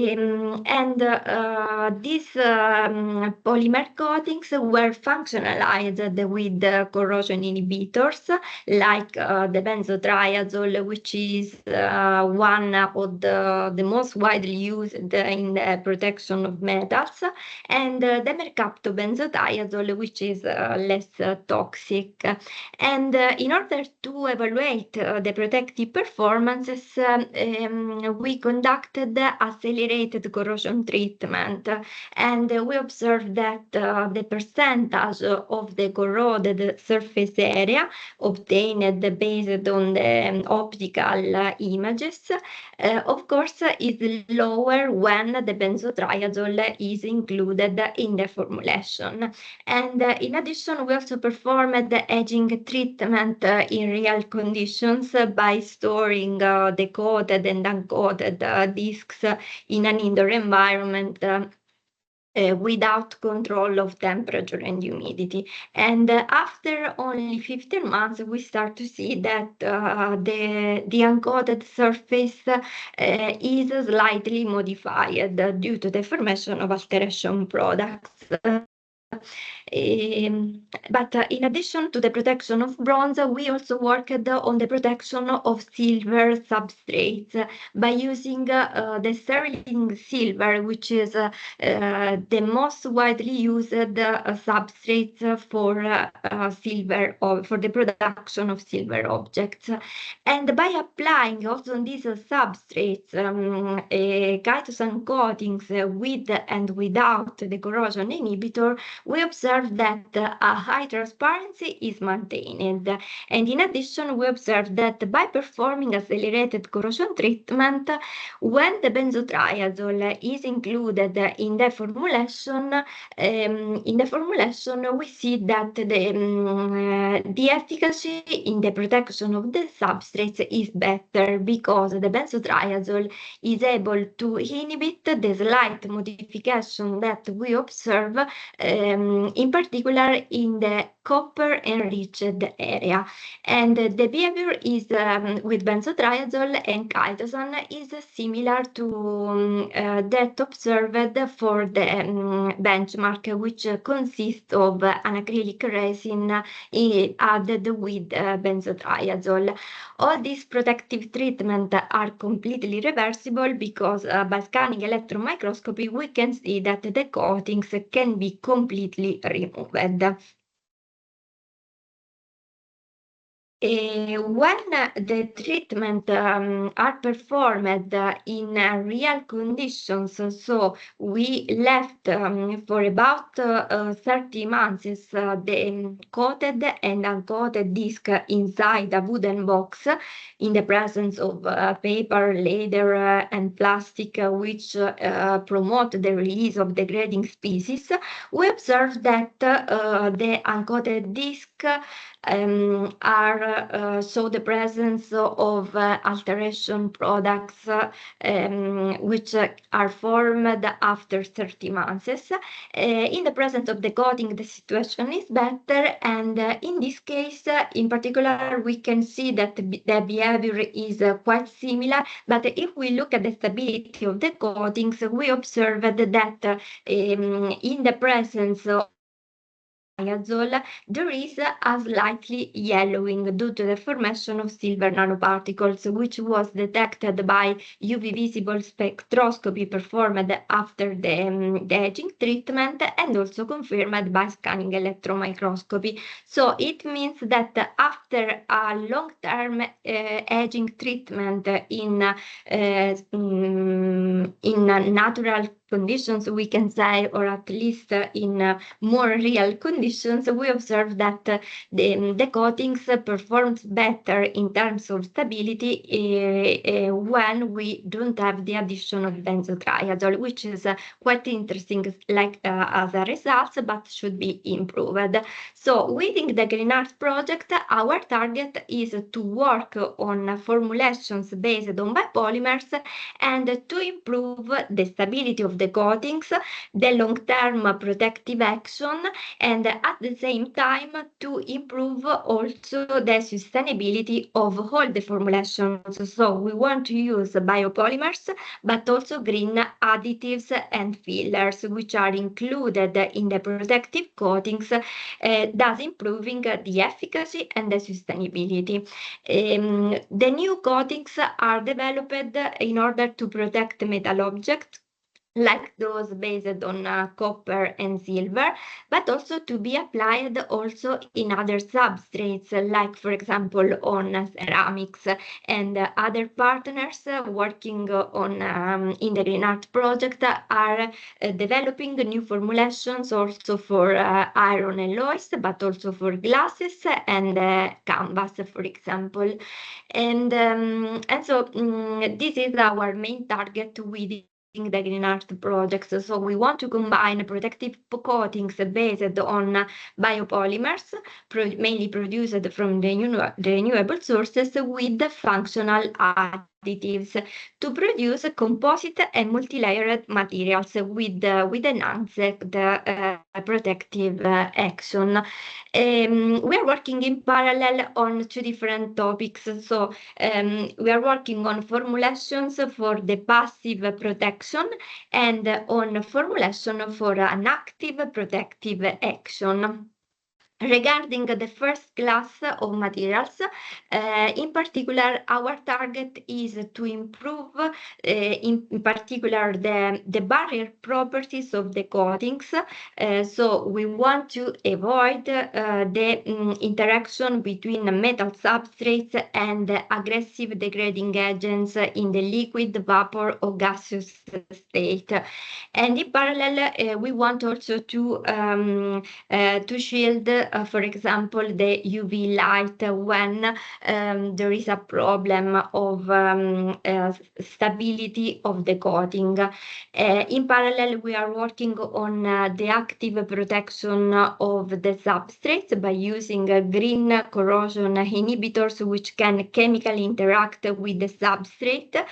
Speaker 5: polymer coatings were functionalized with corrosion inhibitors like the benzotriazole, which is one of the most widely used in the protection of metals, and the mercaptobenzodiazole, which is less toxic. And in order to evaluate the protective performances, we conducted accelerated corrosion treatment, and we observed that the percentage of the corroded surface area obtained based on the optical images, of course, is lower when the benzotriazole is included in the formulation. And in addition, we also performed the aging treatment in real conditions by storing the coated and uncoated discs in an indoor environment without control of temperature and humidity. And after only 15 months, we start to see that the uncoated surface is slightly modified due to the formation of alteration products. But in addition to the protection of bronze, we also worked on the protection of silver substrates by using the sterling silver, which is the most widely used substrates for silver, for the production of silver objects. And by applying also on these substrates chitosan coatings with and without the corrosion inhibitor, we observe that a high transparency is maintained. And in addition, we observe that by performing accelerated corrosion treatment, when the benzotriazole is included in the formulation, we see that the efficacy in the protection of the substrates is better because the benzotriazole is able to inhibit the slight modification that we observe, in particular in the copper enriched area. And the behavior is with benzotriazole and chitosan is similar to that observed for the benchmark, which consists of an acrylic resin added with benzotriazole. All these protective treatments are completely reversible because by scanning electron microscopy, we can see that the coatings can be completely removed. When the treatment are performed in real conditions, so we left for about 30 months the coated and uncoated disc inside a wooden box in the presence of paper, leather, and plastic, which promote the release of degrading species, we observe that the uncoated disc show the presence of alteration products which are formed after 30 months. In the presence of the coating, the situation is better, and in this case, in particular, we can see that the behavior is quite similar, but if we look at the stability of the coatings, we observed that in the presence of triazole, there is a slightly yellowing due to the formation of silver nanoparticles, which was detected by UV visible spectroscopy performed after the aging treatment and also confirmed by scanning electron microscopy. So it means that after a long-term aging treatment in natural conditions, we can say, or at least in more real conditions, we observe that the coatings performs better in terms of stability when we don't have the addition of benzotriazole, which is quite interesting, like as a result, but should be improved. So within the GREENART project, our target is to work on formulations based on biopolymers and to improve the stability of the coatings, the long-term protective action, and at the same time to improve also the sustainability of all the formulations. So we want to use biopolymers, but also green additives and fillers, which are included in the protective coatings, thus improving the efficacy and the sustainability. The new coatings are developed in order to protect metal objects, like those based on copper and silver, but also to be applied also in other substrates, like for example on ceramics. And other partners working on in the GREENART project are developing new formulations also for iron alloys, but also for glasses and canvas, for example. And so this is our main target with the GREENART project. So we want to combine protective coatings based on biopolymers, mainly produced from renewable sources, with functional additives to produce composite and multi-layered materials with enhanced protective action. We are working in parallel on two different topics. So we are working on formulations for the passive protection and on formulation for an active protective action. Regarding the first class of materials, in particular, our target is to improve, in particular, the barrier properties of the coatings. So we want to avoid the interaction between metal substrates and aggressive degrading agents in the liquid, vapor, or gaseous state. And in parallel, we want also to shield, for example, the UV light when there is a problem of stability of the coating. In parallel, we are working on the active protection of the substrates by using green corrosion inhibitors, which can chemically interact with the substrate,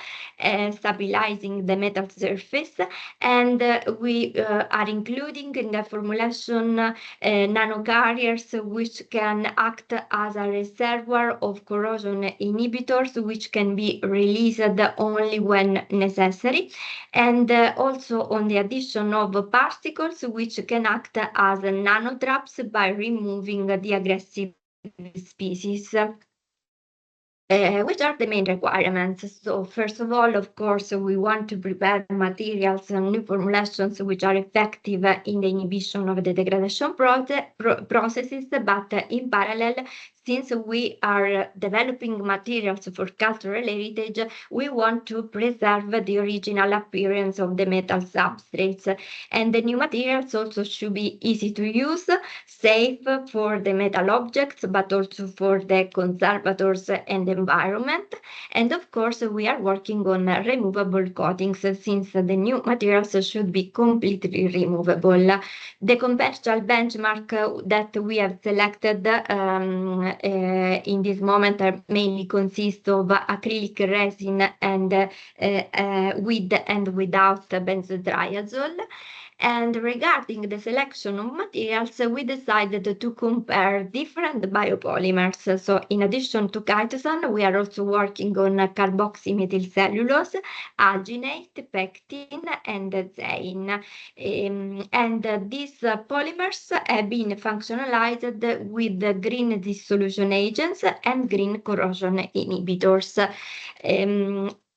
Speaker 5: stabilizing the metal surface. And we are including in the formulation nanocarriers, which can act as a reservoir of corrosion inhibitors, which can be released only when necessary, and also on the addition of particles, which can act as nanotraps by removing the aggressive species. Which are the main requirements? So first of all, of course, we want to prepare materials and new formulations which are effective in the inhibition of the degradation processes, but in parallel, since we are developing materials for cultural heritage, we want to preserve the original appearance of the metal substrates. And the new materials also should be easy to use, safe for the metal objects, but also for the conservators and the environment. And of course, we are working on removable coatings, since the new materials should be completely removable. The commercial benchmark that we have selected in this moment mainly consist of acrylic resin and with and without benzotriazole. And regarding the selection of materials, we decided to compare different biopolymers. So in addition to chitosan, we are also working on carboxymethylcellulose, alginate, pectin, and zein. And these polymers have been functionalized with green dissolution agents and green corrosion inhibitors.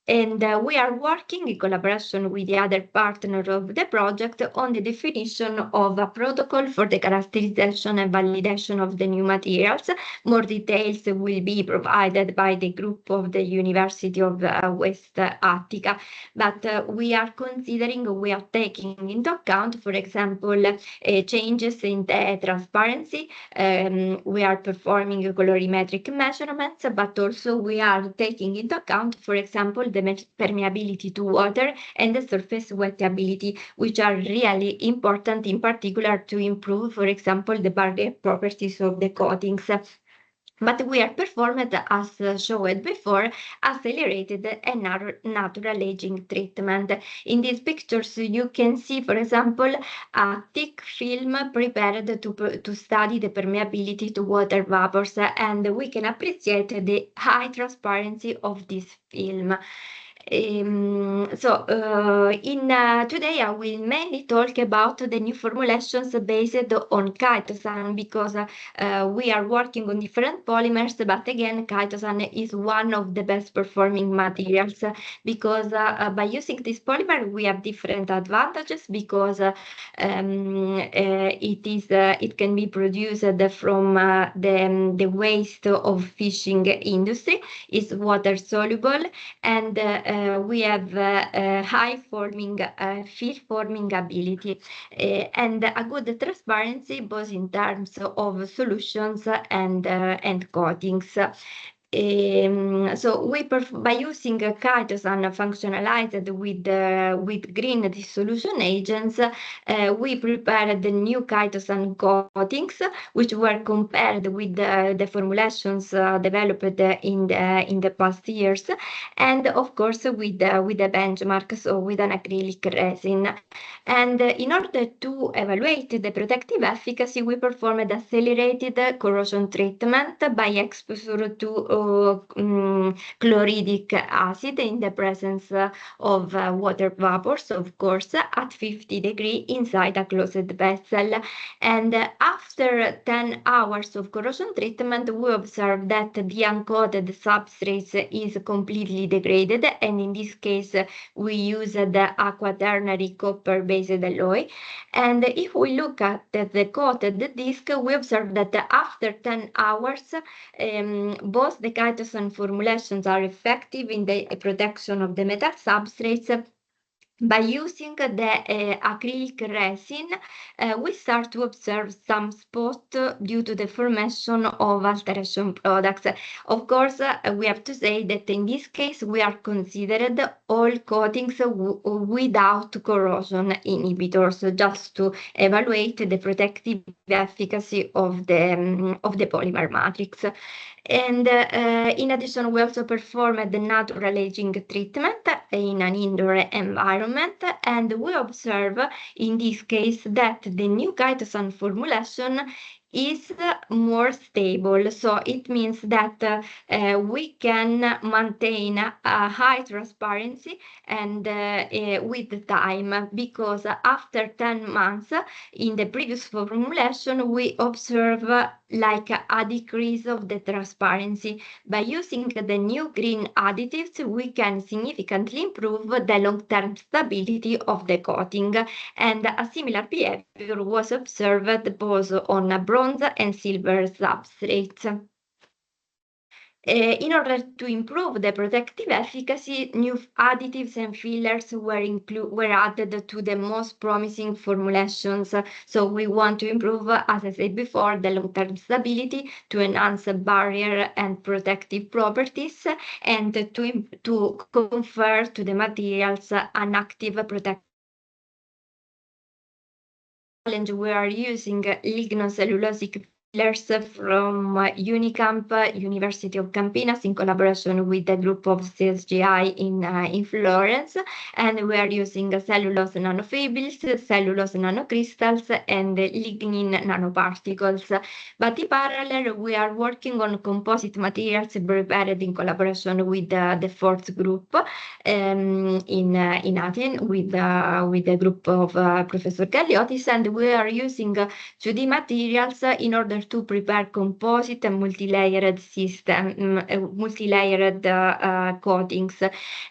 Speaker 5: And we are working in collaboration with the other partner of the project on the definition of a protocol for the characterization and validation of the new materials. More details will be provided by the group of the University of West Attica. But we are taking into account, for example, changes in the transparency. We are performing colorimetric measurements, but also we are taking into account, for example, the permeability to water and the surface wettability, which are really important, in particular to improve, for example, the barrier properties of the coatings. But we are performed, as showed before, accelerated and natural aging treatment. In these pictures, you can see, for example, a thick film prepared to study the permeability to water vapors, and we can appreciate the high transparency of this film. Today I will mainly talk about the new formulations based on chitosan, because we are working on different polymers, but again, chitosan is one of the best performing materials, because by using this polymer we have different advantages, because it can be produced from the waste of fishing industry, is water soluble, and we have high fill forming ability, and a good transparency both in terms of solutions and coatings. So by using chitosan functionalized with green dissolution agents, we prepared the new chitosan coatings, which were compared with the formulations developed in the past years, and of course with the benchmark, so with an acrylic resin. And in order to evaluate the protective efficacy, we performed accelerated corrosion treatment by exposure to chloridic acid in the presence of water vapors, of course, at 50 degrees inside a closed vessel. And after 10 hours of corrosion treatment, we observe that the uncoated substrate is completely degraded, and in this case we use the aquaternary copper-based alloy. And if we look at the coated disc, we observe that after 10 hours, both the chitosan formulations are effective in the protection of the metal substrates. By using the acrylic resin, we start to observe some spot due to the formation of alteration products. Of course, we have to say that in this case, we are considered all coatings without corrosion inhibitors, just to evaluate the protective efficacy of the polymer matrix. And in addition, we also performed the natural aging treatment in an indoor environment, and we observe in this case that the new chitosan formulation is more stable. So it means that we can maintain a high transparency and with time, because after 10 months in the previous formulation, we observe like a decrease of the transparency. By using the new green additives, we can significantly improve the long-term stability of the coating, and a similar behavior was observed both on bronze and silver substrates. In order to improve the protective efficacy, new additives and fillers were added to the most promising formulations. So we want to improve, as I said before, the long-term stability, to enhance barrier and protective properties, and to confer to the materials an active protective. We are using lignocellulosic fillers from Unicamp, University of Campinas, in collaboration with a group of CSGI in Florence, and we are using cellulose nanofibrils, cellulose nanocrystals, and lignin nanoparticles. But in parallel, we are working on composite materials prepared in collaboration with the fourth group in Athens with the group of Professor Galliotis, and we are using 2D materials in order to prepare composite and multi-layered coatings.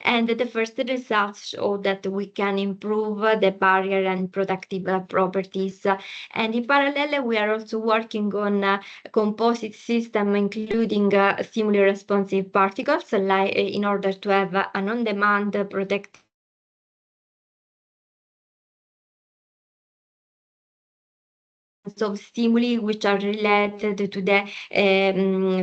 Speaker 5: And the first results show that we can improve the barrier and protective properties. And in parallel, we are also working on a composite system, including stimuli responsive particles, in order to have an on-demand protective of stimuli which are related to the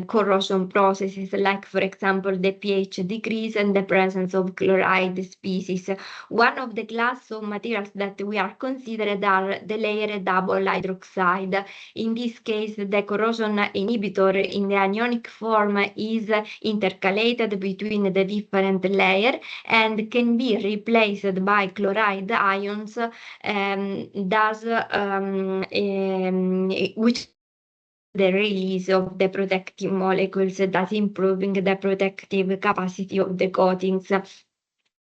Speaker 5: corrosion processes, like, for example, the pH decrease and the presence of chloride species. One of the class of materials that we are considered are the layered double hydroxide. In this case, the corrosion inhibitor in the anionic form is intercalated between the different layers and can be replaced by chloride ions, which the release of the protective molecules, thus improving the protective capacity of the coatings.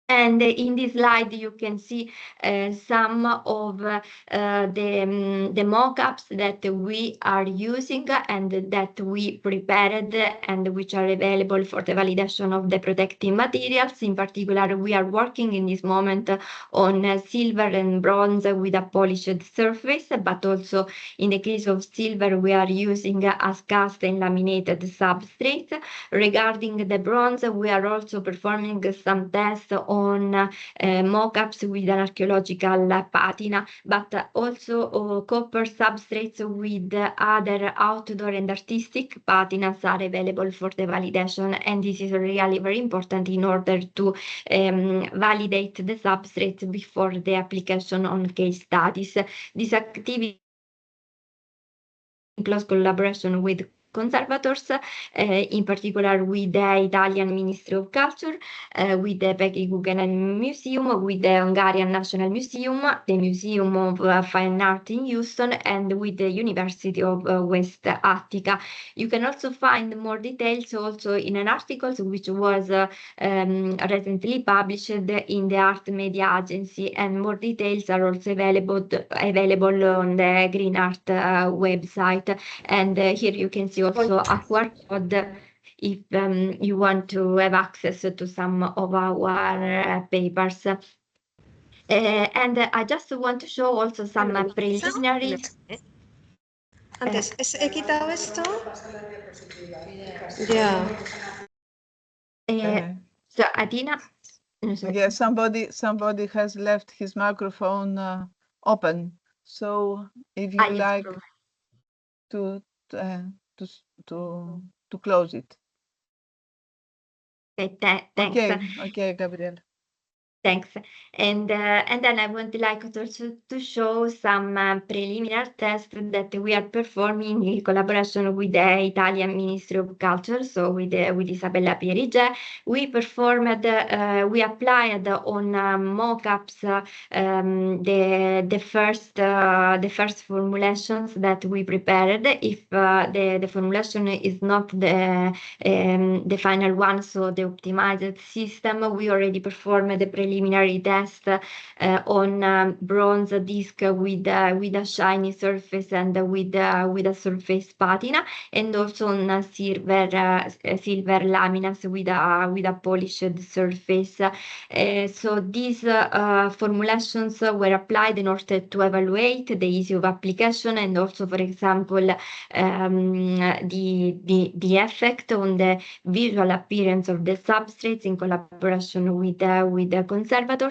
Speaker 5: And in this slide, you can see some of the mock-ups that we are using and that we prepared and which are available for the validation of the protective materials. In particular, we are working in this moment on silver and bronze with a polished surface, but also in the case of silver, we are using as cast and laminated substrates. Regarding the bronze, we are also performing some tests on mock-ups with an archaeological patina, but also copper substrates with other outdoor and artistic patinas are available for the validation, and this is really very important in order to validate the substrates before the application on case studies. This activity in close collaboration with conservators, in particular with the Italian Ministry of Culture, with the Peggy Guggenheim Museum, with the Hungarian National Museum, the Museum of Fine Art in Houston, and with the University of West Attica. You can also find more details also in an article which was recently published in the Art Media Agency, and more details are also available on the GREENART website. And here you can see also a QR code if you want to have access to some of our papers. And I just want to show also some preliminary.
Speaker 6: Antes, ¿he quitado esto? Ya.
Speaker 5: So Adina.
Speaker 2: Yeah, somebody has left his microphone open. So if you like to close it.
Speaker 5: Okay, thanks.
Speaker 2: Okay, Gabriel.
Speaker 5: Thanks. And then I would like also to show some preliminary tests that we are performing in collaboration with the Italian Ministry of Culture, so with Isabella Pierige. We performed, we applied on mock-ups the first formulations that we prepared. If the formulation is not the final one, so the optimized system, we already performed the preliminary test on bronze disc with a shiny surface and with a surface patina, and also on silver laminas with a polished surface. So these formulations were applied in order to evaluate the ease of application, and also, for example, the effect on the visual appearance of the substrates in collaboration with the conservators.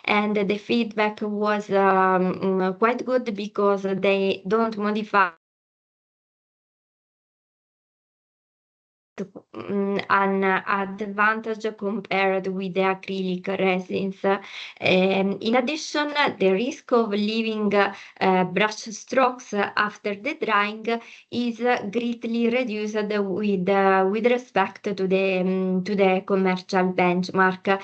Speaker 5: And the feedback was quite good because they don't modify an advantage compared with the acrylic resins. In addition, the risk of leaving brush strokes after the drying is greatly reduced with respect to the commercial benchmark.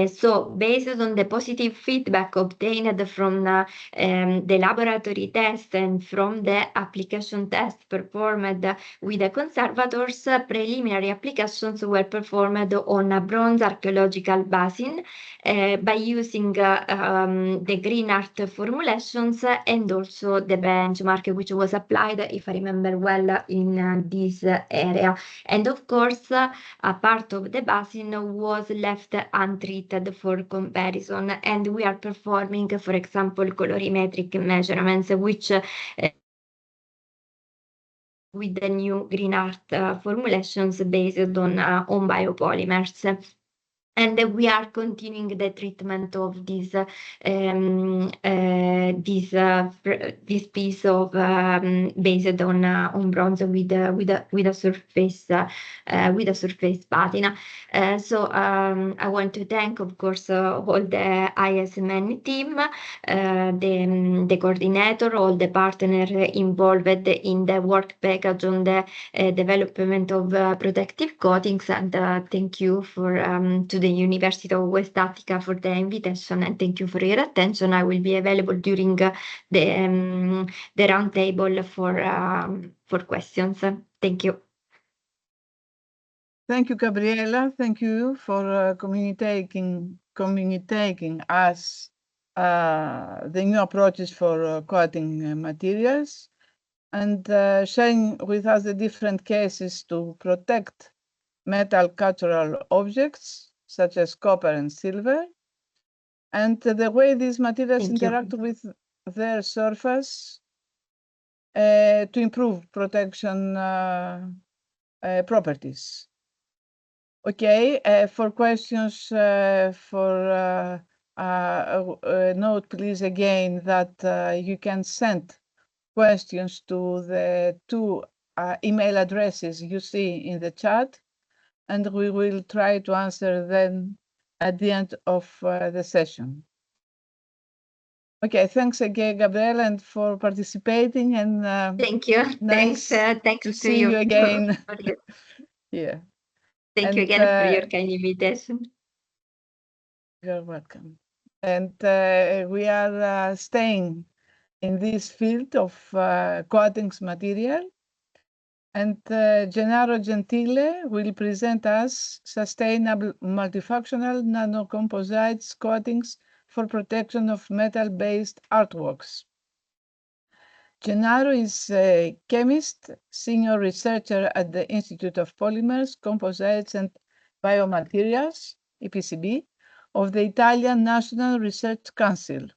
Speaker 5: So based on the positive feedback obtained from the laboratory test and from the application test performed with the conservators, preliminary applications were performed on a bronze archaeological basin by using the GREENART formulations and also the benchmark which was applied, if I remember well, in this area. And of course, a part of the basin was left untreated for comparison, and we are performing, for example, colorimetric measurements, which with the new GREENART formulations based on biopolymers. And we are continuing the treatment of this piece of based on bronze with a surface patina. So I want to thank, of course, all the ISMN team, the coordinator, all the partners involved in the work package on the development of protective coatings, and thank you to the University of West Attica for the invitation, and thank you for your attention. I will be available during the roundtable for questions. Thank you.
Speaker 2: Thank you, Gabriela. Thank you for communicating us the new approaches for coating materials, and sharing with us the different cases to protect metal cultural objects such as copper and silver, and the way these materials interact with their surface to improve protection properties. Okay, for questions, note please again that you can send questions to the two email addresses you see in the chat, and we will try to answer them at the end of the session. Okay, thanks again, Gabriela, and for participating. And
Speaker 5: Thank you.
Speaker 2: nice
Speaker 5: Thanks
Speaker 2: to see you again. Yeah.
Speaker 5: Thank you again for your kind invitation.
Speaker 2: You're welcome. And we are staying in this field of coatings material. And Gennaro Gentile will present us sustainable multifunctional nanocomposites coatings for protection of metal-based artworks. Gennaro is a chemist, senior researcher at the Institute of Polymers, Composites and Biomaterials, IPCB, of the Italian National Research Council.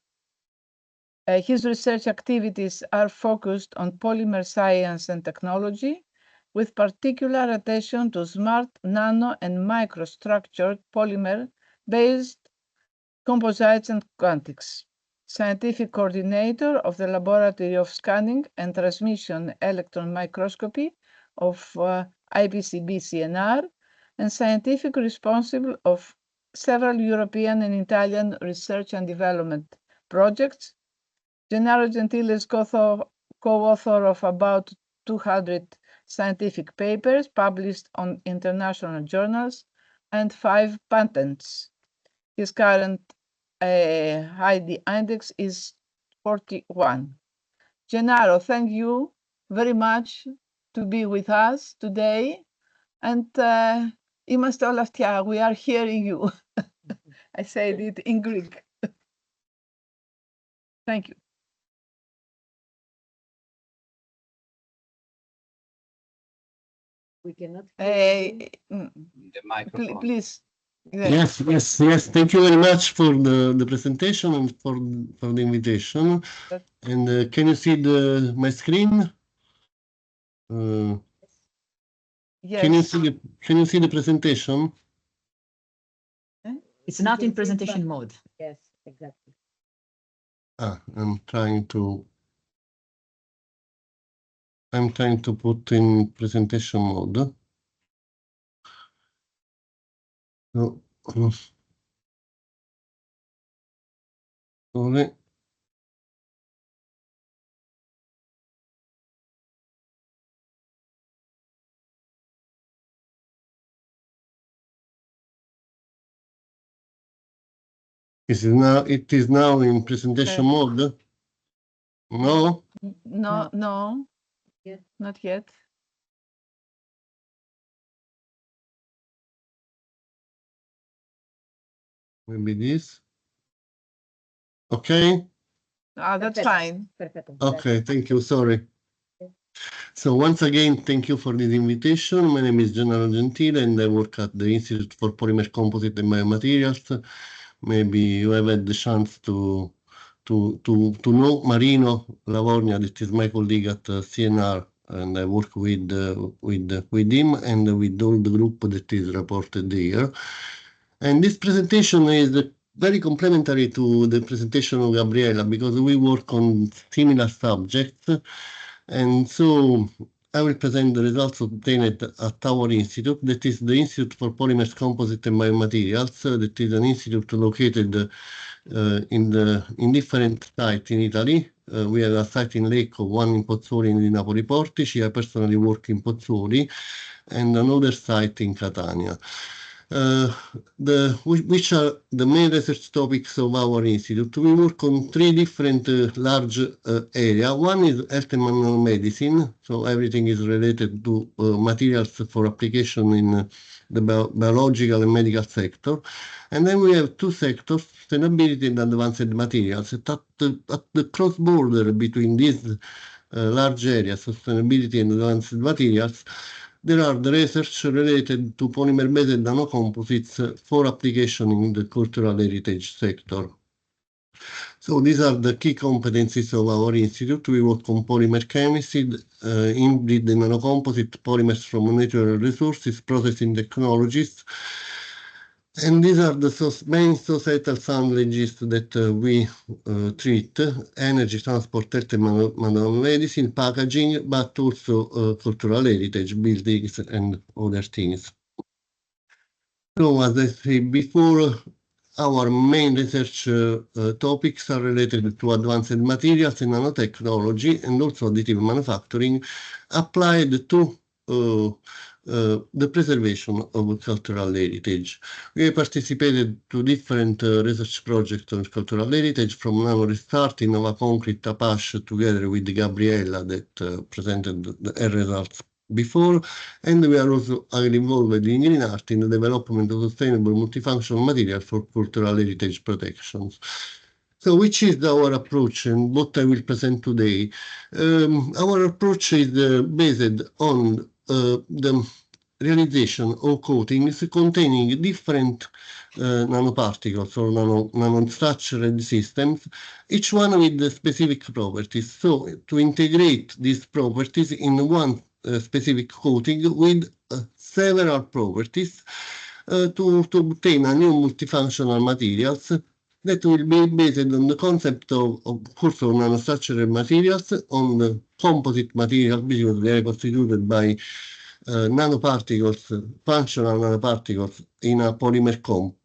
Speaker 2: His research activities are focused on polymer science and technology, with particular attention to smart, nano, and microstructured polymer-based composites and quantics. Scientific coordinator of the Laboratory of Scanning and Transmission Electron Microscopy of IPCB CNR, and scientific responsible of several European and Italian research and development projects. Gennaro Gentile is co-author of about 200 scientific papers published on international journals and 5 patents. His current ID index is 41. Gennaro, thank you very much to be with us today. And είμαστε όλα αυτιά, we are hearing you. I said it in Greek. Thank you.
Speaker 3: We cannot.
Speaker 1: The microphone.
Speaker 2: Please.
Speaker 7: Yes. Thank you very much for the presentation and for the invitation. And can you see my screen?
Speaker 2: Yes.
Speaker 7: Can you see the presentation?
Speaker 4: It's not in presentation mode.
Speaker 3: Yes, exactly.
Speaker 7: I'm trying to put in presentation mode. No. Sorry. It is now in presentation mode? No?
Speaker 2: No.
Speaker 3: Yet.
Speaker 2: Not yet.
Speaker 7: Maybe this. Okay?
Speaker 2: That's fine.
Speaker 3: Perfect.
Speaker 7: Okay, thank you. Sorry. So once again, thank you for this invitation. My name is Gennaro Gentile and I work at the Institute for Polymer Composite and Biomaterials. Maybe you have had the chance to know Marino Lavorgna, that is my colleague at CNR, and I work with him and with all the group that is reported there. And this presentation is very complementary to the presentation of Gabriela because we work on similar subjects. And so I will present the results obtained at our institute, that is the Institute for Polymers, Composite and Biomaterials. That is an institute located in different sites in Italy. We have a site in Lecco, one in Pozzuoli and in Napoli Portici. I personally work in Pozzuoli, and another site in Catania. Which are the main research topics of our institute? We work on 3 different large areas. One is health and nanomedicine, so everything is related to materials for application in the biological and medical sector. And then we have 2 sectors, sustainability and advanced materials. At the cross border between these large areas, sustainability and advanced materials, there are the research related to polymer-based nanocomposites for application in the cultural heritage sector. So these are the key competencies of our institute. We work on polymer chemistry, hybrid nanocomposite polymers from natural resources, processing technologies. And these are the main societal challenges that we treat: energy, transport, health and medicine, packaging, but also cultural heritage, buildings, and other things. So as I said before, our main research topics are related to advanced materials and nanotechnology and also additive manufacturing applied to the preservation of cultural heritage. We have participated to different research projects on cultural heritage, from Nano Restart, Innova Concrete, Apache, together with Gabriella that presented her results before, and we are also involved in GREENART in the development of sustainable multifunctional materials for cultural heritage protections. So which is our approach and what I will present today? Our approach is based on the realization of coatings containing different nanoparticles or nanostructured systems, each one with the specific properties. So to integrate these properties in one specific coating with several properties to obtain a new multifunctional materials that will be based on the concept of course, of nanostructured materials, on the composite materials, because they are constituted by nanoparticles, functional nanoparticles in a polymer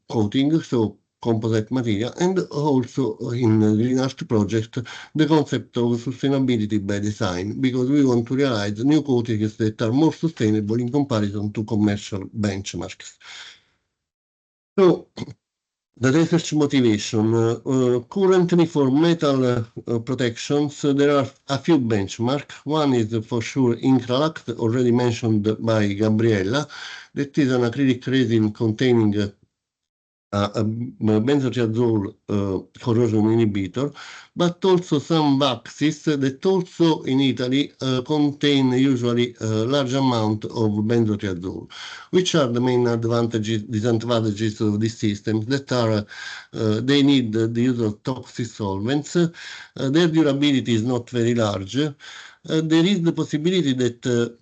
Speaker 7: coating, so composite material, and also in the GREENART project, the concept of sustainability by design, because we want to realize new coatings that are more sustainable in comparison to commercial benchmarks. So, the research motivation. Currently for metal protections, there are a few benchmarks. One is for sure Incralact, already mentioned by Gabriella. That is an acrylic resin containing a benzotriazole corrosion inhibitor, but also some waxes that also in Italy contain usually a large amount of benzotriazole. Which are the main advantages, disadvantages of these systems? That are they need the use of toxic solvents, their durability is not very large, there is the possibility that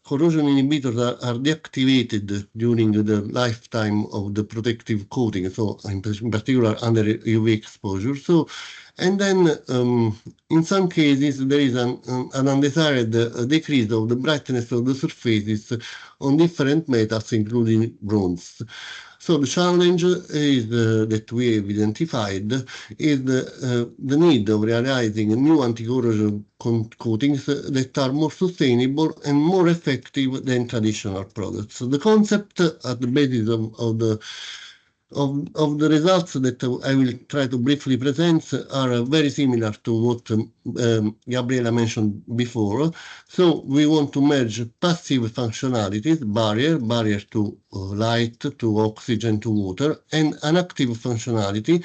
Speaker 7: corrosion inhibitors are deactivated during the lifetime of the protective coating, so in particular under UV exposure. So, and then in some cases there is an undesired decrease of the brightness of the surfaces on different metals, including bronze. So the challenge is that we have identified is the need of realizing new anti-corrosion coatings that are more sustainable and more effective than traditional products. So the concept at the basis of the results that I will try to briefly present are very similar to what Gabriella mentioned before. So we want to merge passive functionalities, barrier to light, to oxygen, to water, and an active functionality.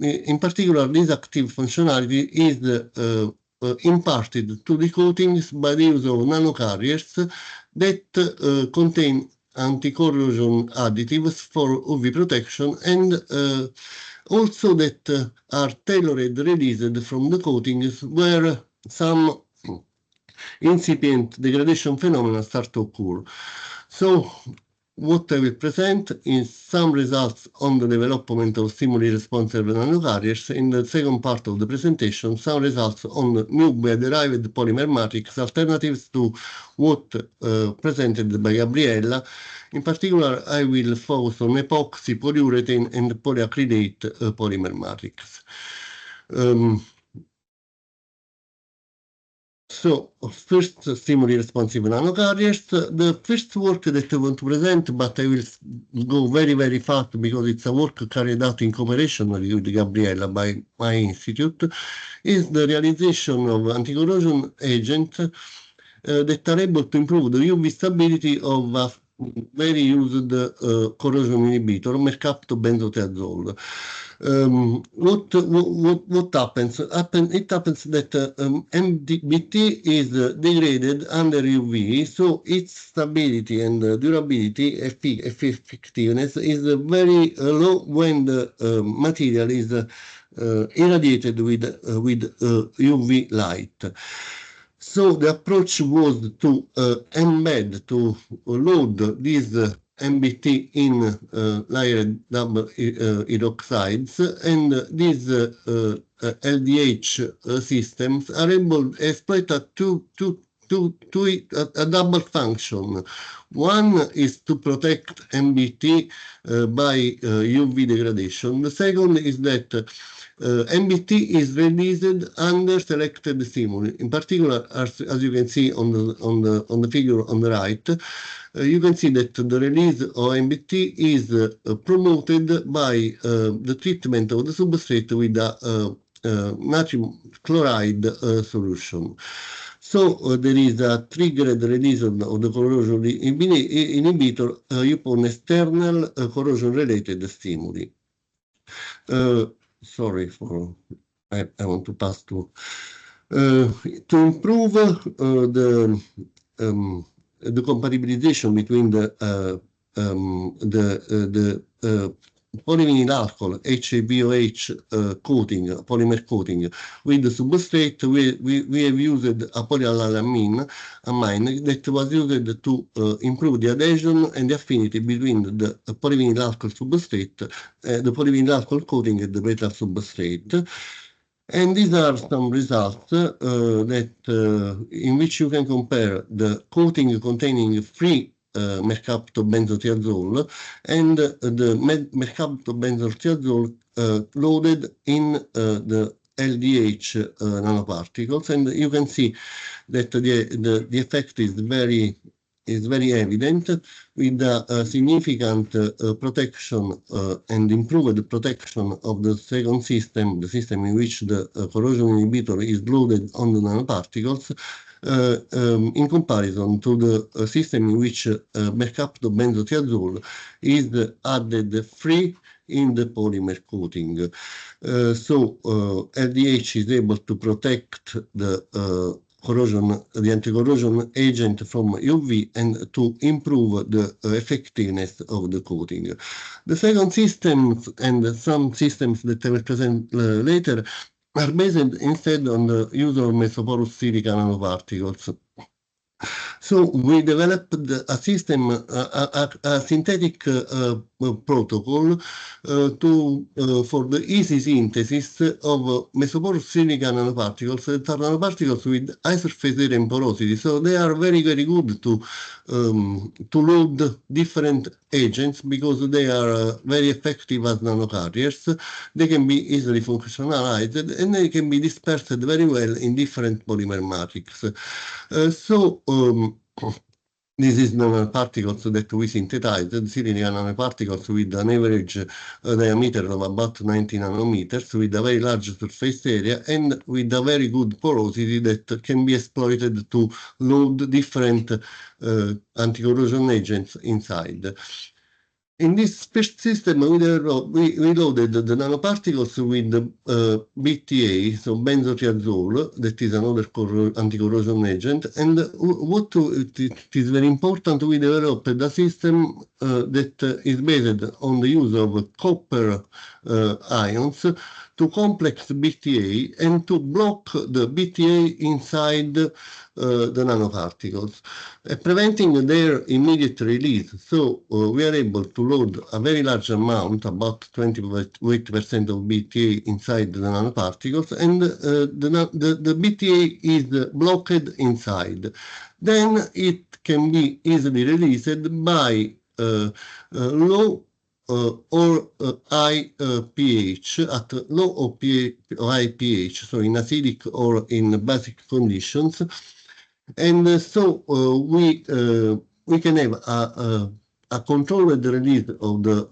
Speaker 7: In particular, this active functionality is imparted to the coatings by the use of nanocarriers that contain anti-corrosion additives for UV protection, and also that are tailored released from the coatings where some incipient degradation phenomena start to occur. So what I will present is some results on the development of stimuli responsive nanocarriers. In the second part of the presentation, some results on nuclei-derived polymer matrix alternatives to what presented by Gabriella. In particular, I will focus on epoxy, polyurethane, and polyacrylate polymer matrix. So, first, stimuli responsive nanocarriers. The first work that I want to present, but I will go very, very fast because it's a work carried out in cooperation with Gabriella by my institute, is the realization of anti-corrosion agents that are able to improve the UV stability of a very used corrosion inhibitor, mercaptobenzotriazole. What happens? It happens that MBT is degraded under UV, so its stability and durability, effectiveness is very low when the material is irradiated with UV light. So the approach was to embed, to load this MBT in layered double hydroxides, and these LDH systems are able to exploit two a double function. One is to protect MBT by UV degradation. The second is that MBT is released under selected stimuli. In particular, as you can see on the figure on the right, you can see that the release of MBT is promoted by the treatment of the substrate with a natrium chloride solution. So there is a triggered release of the corrosion inhibitor upon external corrosion-related stimuli. Sorry for I want to pass to improve the compatibilization between the polyvinyl alcohol HABOH coating, polymer coating with the substrate. We have used a polyallylamine amine that was used to improve the adhesion and the affinity between the polyvinyl alcohol substrate, the polyvinyl alcohol coating and the metal substrate. And these are some results that in which you can compare the coating containing free mercaptobenzotiazole and the mercaptobenzotiazole loaded in the LDH nanoparticles, and you can see that the effect is very evident, with a significant protection and improved protection of the second system, the system in which the corrosion inhibitor is loaded on the nanoparticles, in comparison to the system in which mercaptobenzotiazole is added free in the polymer coating. So LDH is able to protect the anti-corrosion agent from UV and to improve the effectiveness of the coating. The second system and some systems that I will present later are based instead on the use of mesoporous silica nanoparticles. So we developed a system, a synthetic protocol for the easy synthesis of mesoporous silica nanoparticles that are nanoparticles with high surface area and porosity. So they are very good to load different agents because they are very effective as nanocarriers. They can be easily functionalized and they can be dispersed very well in different polymer matrix. This is nanoparticles that we synthesized, silica nanoparticles with an average diameter of about 90 nanometers, with a very large surface area and with a very good porosity that can be exploited to load different anti-corrosion agents inside. In this system, we loaded the nanoparticles with BTA, so benzotiazole, that is another anti-corrosion agent. And what it is very important, we developed a system that is based on the use of copper ions to complex BTA and to block the BTA inside the nanoparticles, preventing their immediate release. So we are able to load a very large amount, about 28% of BTA inside the nanoparticles, and the BTA is blocked inside. Then it can be easily released by low or high pH, at low or high pH, so in acidic or in basic conditions. And so we can have a controlled release of the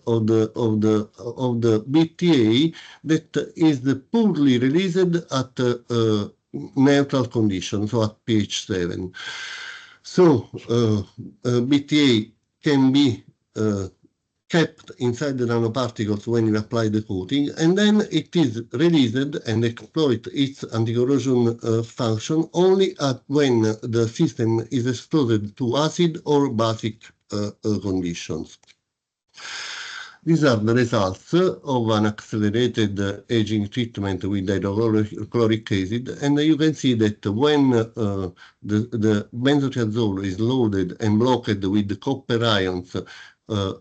Speaker 7: BTA that is poorly released at neutral conditions, so at pH 7. So BTA can be kept inside the nanoparticles when you apply the coating, and then it is released and exploit its anti-corrosion function only when the system is exposed to acid or basic conditions. These are the results of an accelerated aging treatment with hydrochloric acid, and you can see that when the benzotiazole is loaded and blocked with the copper ions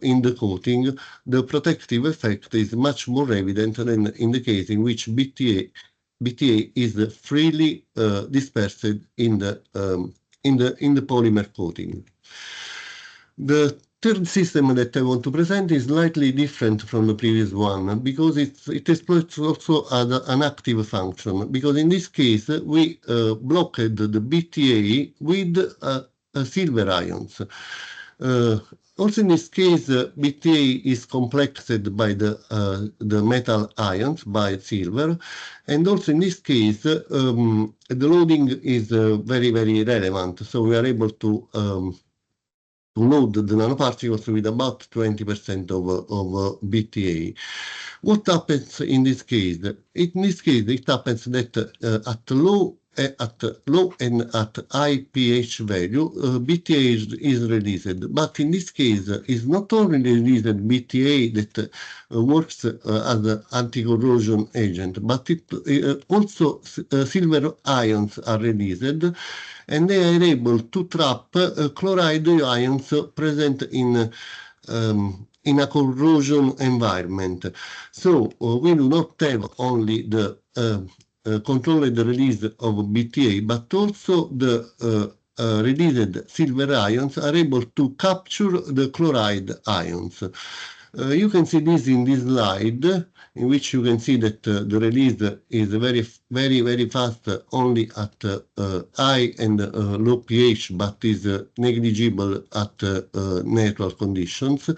Speaker 7: in the coating, the protective effect is much more evident than in the case in which BTA is freely dispersed in the in the polymer coating. The third system that I want to present is slightly different from the previous one because it exploits also an active function. Because in this case we blocked the BTA with silver ions. Also in this case, BTA is complexed by the metal ions by silver, and also in this case, the loading is very, very relevant. So we are able to load the nanoparticles with about 20% of BTA. What happens in this case? In this case, it happens that at low and at high pH value, BTA is released. But in this case, it's not only released BTA that works as an anti-corrosion agent, but it also silver ions are released, and they are able to trap chloride ions present in a corrosion environment. So we do not have only the controlled release of BTA, but also the released silver ions are able to capture the chloride ions. You can see this in this slide, in which you can see that the release is very, very, very fast only at high and low pH, but is negligible at neutral conditions.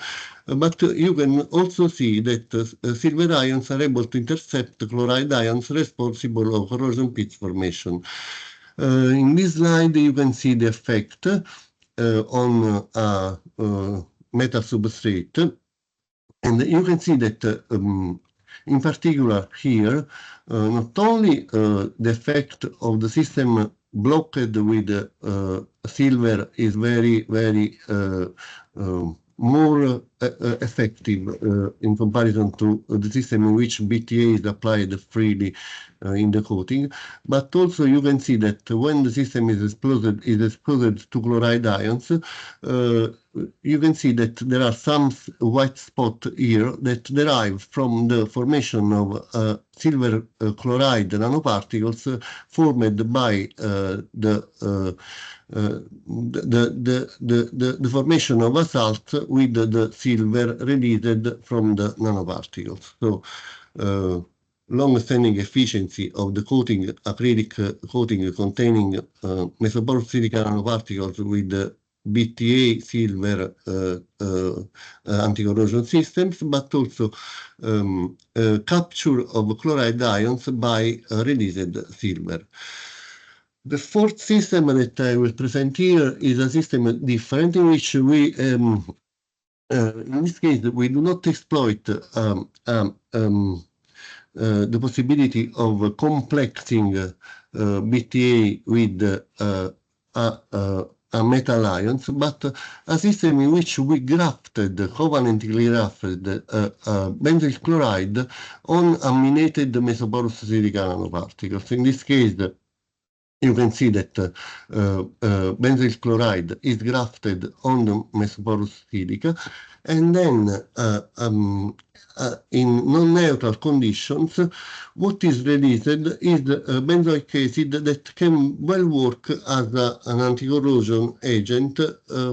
Speaker 7: But you can also see that silver ions are able to intercept chloride ions responsible of corrosion pits formation. In this slide, you can see the effect on a metal substrate. And you can see that, in particular here, not only the effect of the system blocked with silver is very, very more effective in comparison to the system in which BTA is applied freely in the coating, but also you can see that when the system is exposed to chloride ions, you can see that there are some white spots here that derive from the formation of silver chloride nanoparticles formed by the formation of a salt with the silver released from the nanoparticles. So long-standing efficiency of the coating, acrylic coating containing mesoporous silica nanoparticles with the BTA silver anti-corrosion systems, but also capture of chloride ions by released silver. The fourth system that I will present here is a system different, in which we, in this case, we do not exploit the possibility of complexing BTA with metal ions, but a system in which we grafted, covalently grafted benzyl chloride on aminated mesoporous silica nanoparticles. In this case, you can see that benzyl chloride is grafted on the mesoporous silica, and then in non-neutral conditions, what is released is benzoic acid that can well work as an anti-corrosion agent,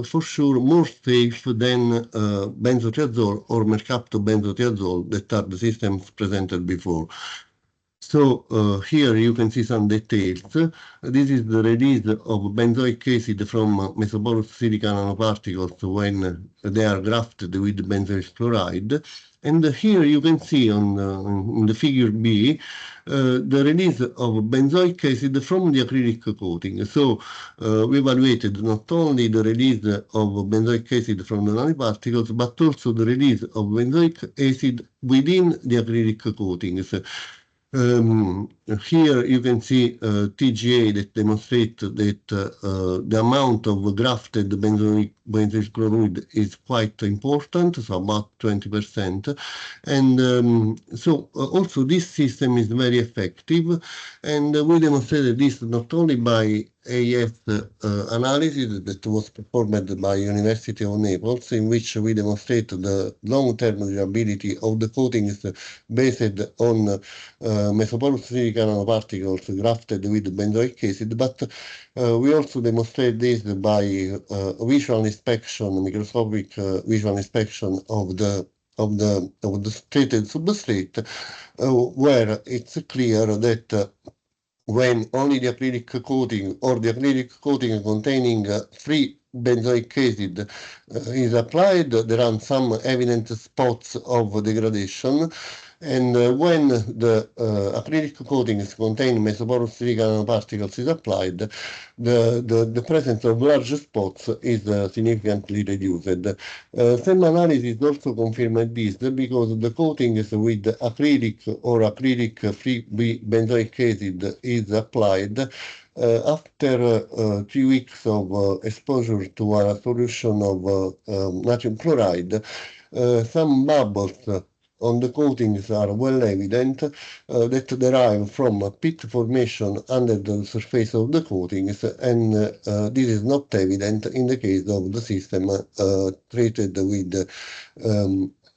Speaker 7: for sure more safe than benzotriazole or mercaptobenzothiazole that are the systems presented before. So here you can see some details. This is the release of benzoic acid from mesoporous silica nanoparticles when they are grafted with benzoyl chloride. And here you can see on the figure B the release of benzoic acid from the acrylic coating. So we evaluated not only the release of benzoic acid from the nanoparticles, but also the release of benzoic acid within the acrylic coatings. Here you can see TGA that demonstrate that the amount of grafted benzoyl chloride is quite important, so about 20%. And so also this system is very effective, and we demonstrated this not only by AF analysis that was performed by University of Naples, in which we demonstrate the long-term durability of the coatings based on mesoporous silica nanoparticles grafted with benzoic acid, but we also demonstrate this by visual inspection, microscopic visual inspection of the treated substrate, where it's clear that when only the acrylic coating or the acrylic coating containing free benzoic acid is applied, there are some evident spots of degradation. And when the acrylic coatings contain mesoporous silica nanoparticles is applied, the presence of large spots is significantly reduced. Some analysis also confirmed this because the coatings with acrylic or acrylic-free benzoic acid is applied after 3 weeks of exposure to a solution of natrium chloride. Some bubbles on the coatings are well evident that derive from pit formation under the surface of the coatings, and this is not evident in the case of the system treated with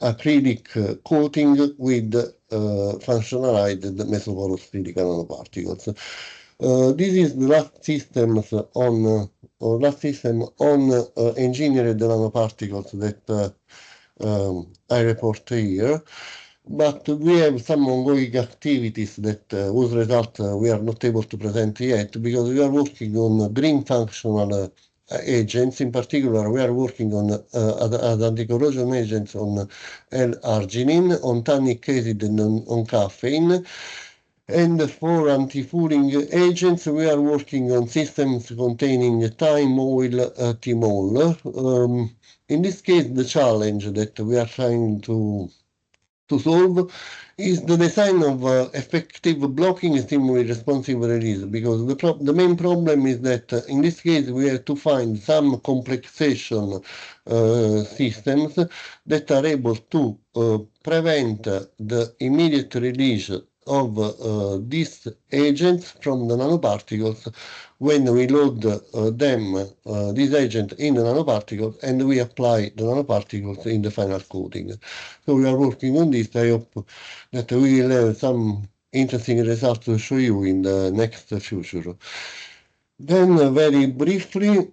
Speaker 7: acrylic coating with functionalized mesoporous silica nanoparticles. This is the last system on engineered nanoparticles that I report here, but we have some ongoing activities that whose result we are not able to present yet because we are working on green functional agents. In particular, we are working on as anti-corrosion agents on L-arginine, on tannic acid, and on caffeine. And for anti-fouling agents, we are working on systems containing thyme oil thymol. In this case, the challenge that we are trying to solve is the design of effective blocking stimuli responsive release, because the main problem is that in this case we have to find some complexation systems that are able to prevent the immediate release of these agents from the nanoparticles when we load this agent in the nanoparticles and we apply the nanoparticles in the final coating. So we are working on this. I hope that we will have some interesting results to show you in the next future. Then very briefly,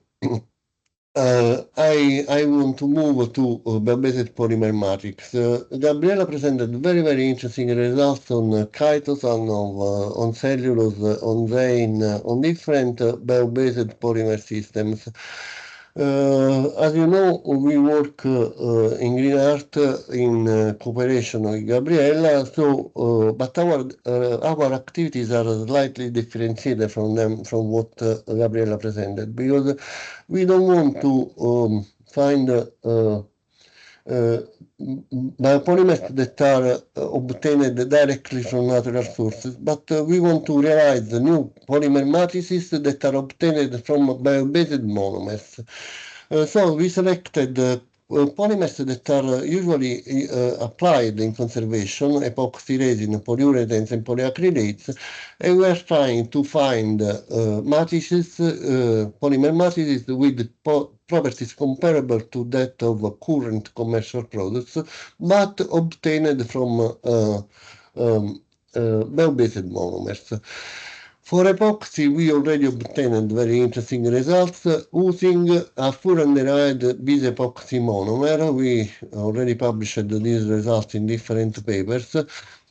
Speaker 7: I want to move to bio-based polymer matrix. Gabriela presented very interesting results on chitosan, on cellulose, on vein, on different bio-based polymer systems. As you know, we work in GREENART in cooperation with Gabriela, but our activities are slightly differentiated from what Gabriela presented, because we don't want to find biopolymers that are obtained directly from natural sources, but we want to realize the new polymer matrices that are obtained from bio-based monomers. So we selected polymers that are usually applied in conservation, epoxy resin, polyurethanes, and polyacrylates, and we are trying to find matrices, polymer matrices with properties comparable to that of current commercial products, but obtained from bio-based monomers. For epoxy, we already obtained very interesting results using a furanderide bis-epoxy monomer. We already published these results in different papers.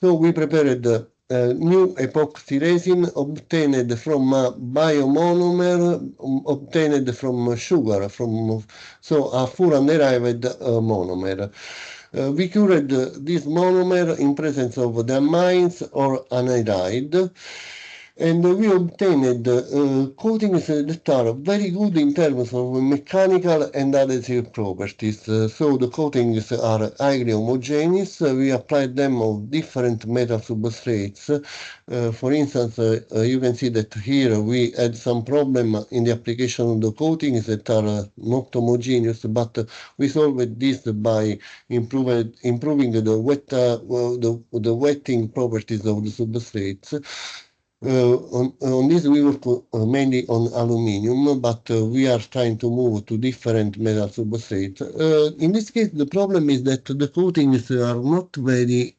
Speaker 7: So we prepared a new epoxy resin obtained from a biomonomer obtained from sugar, so a furanderived monomer. We cured this monomer in presence of the amines or anhydride, and we obtained coatings that are very good in terms of mechanical and adhesive properties. So the coatings are highly homogeneous. We applied them on different metal substrates. For instance, you can see that here we had some problem in the application of the coatings that are not homogeneous, but we solved this by improving the wetting properties of the substrates. On this, we work mainly on aluminum, but we are trying to move to different metal substrates. In this case, the problem is that the coatings are not very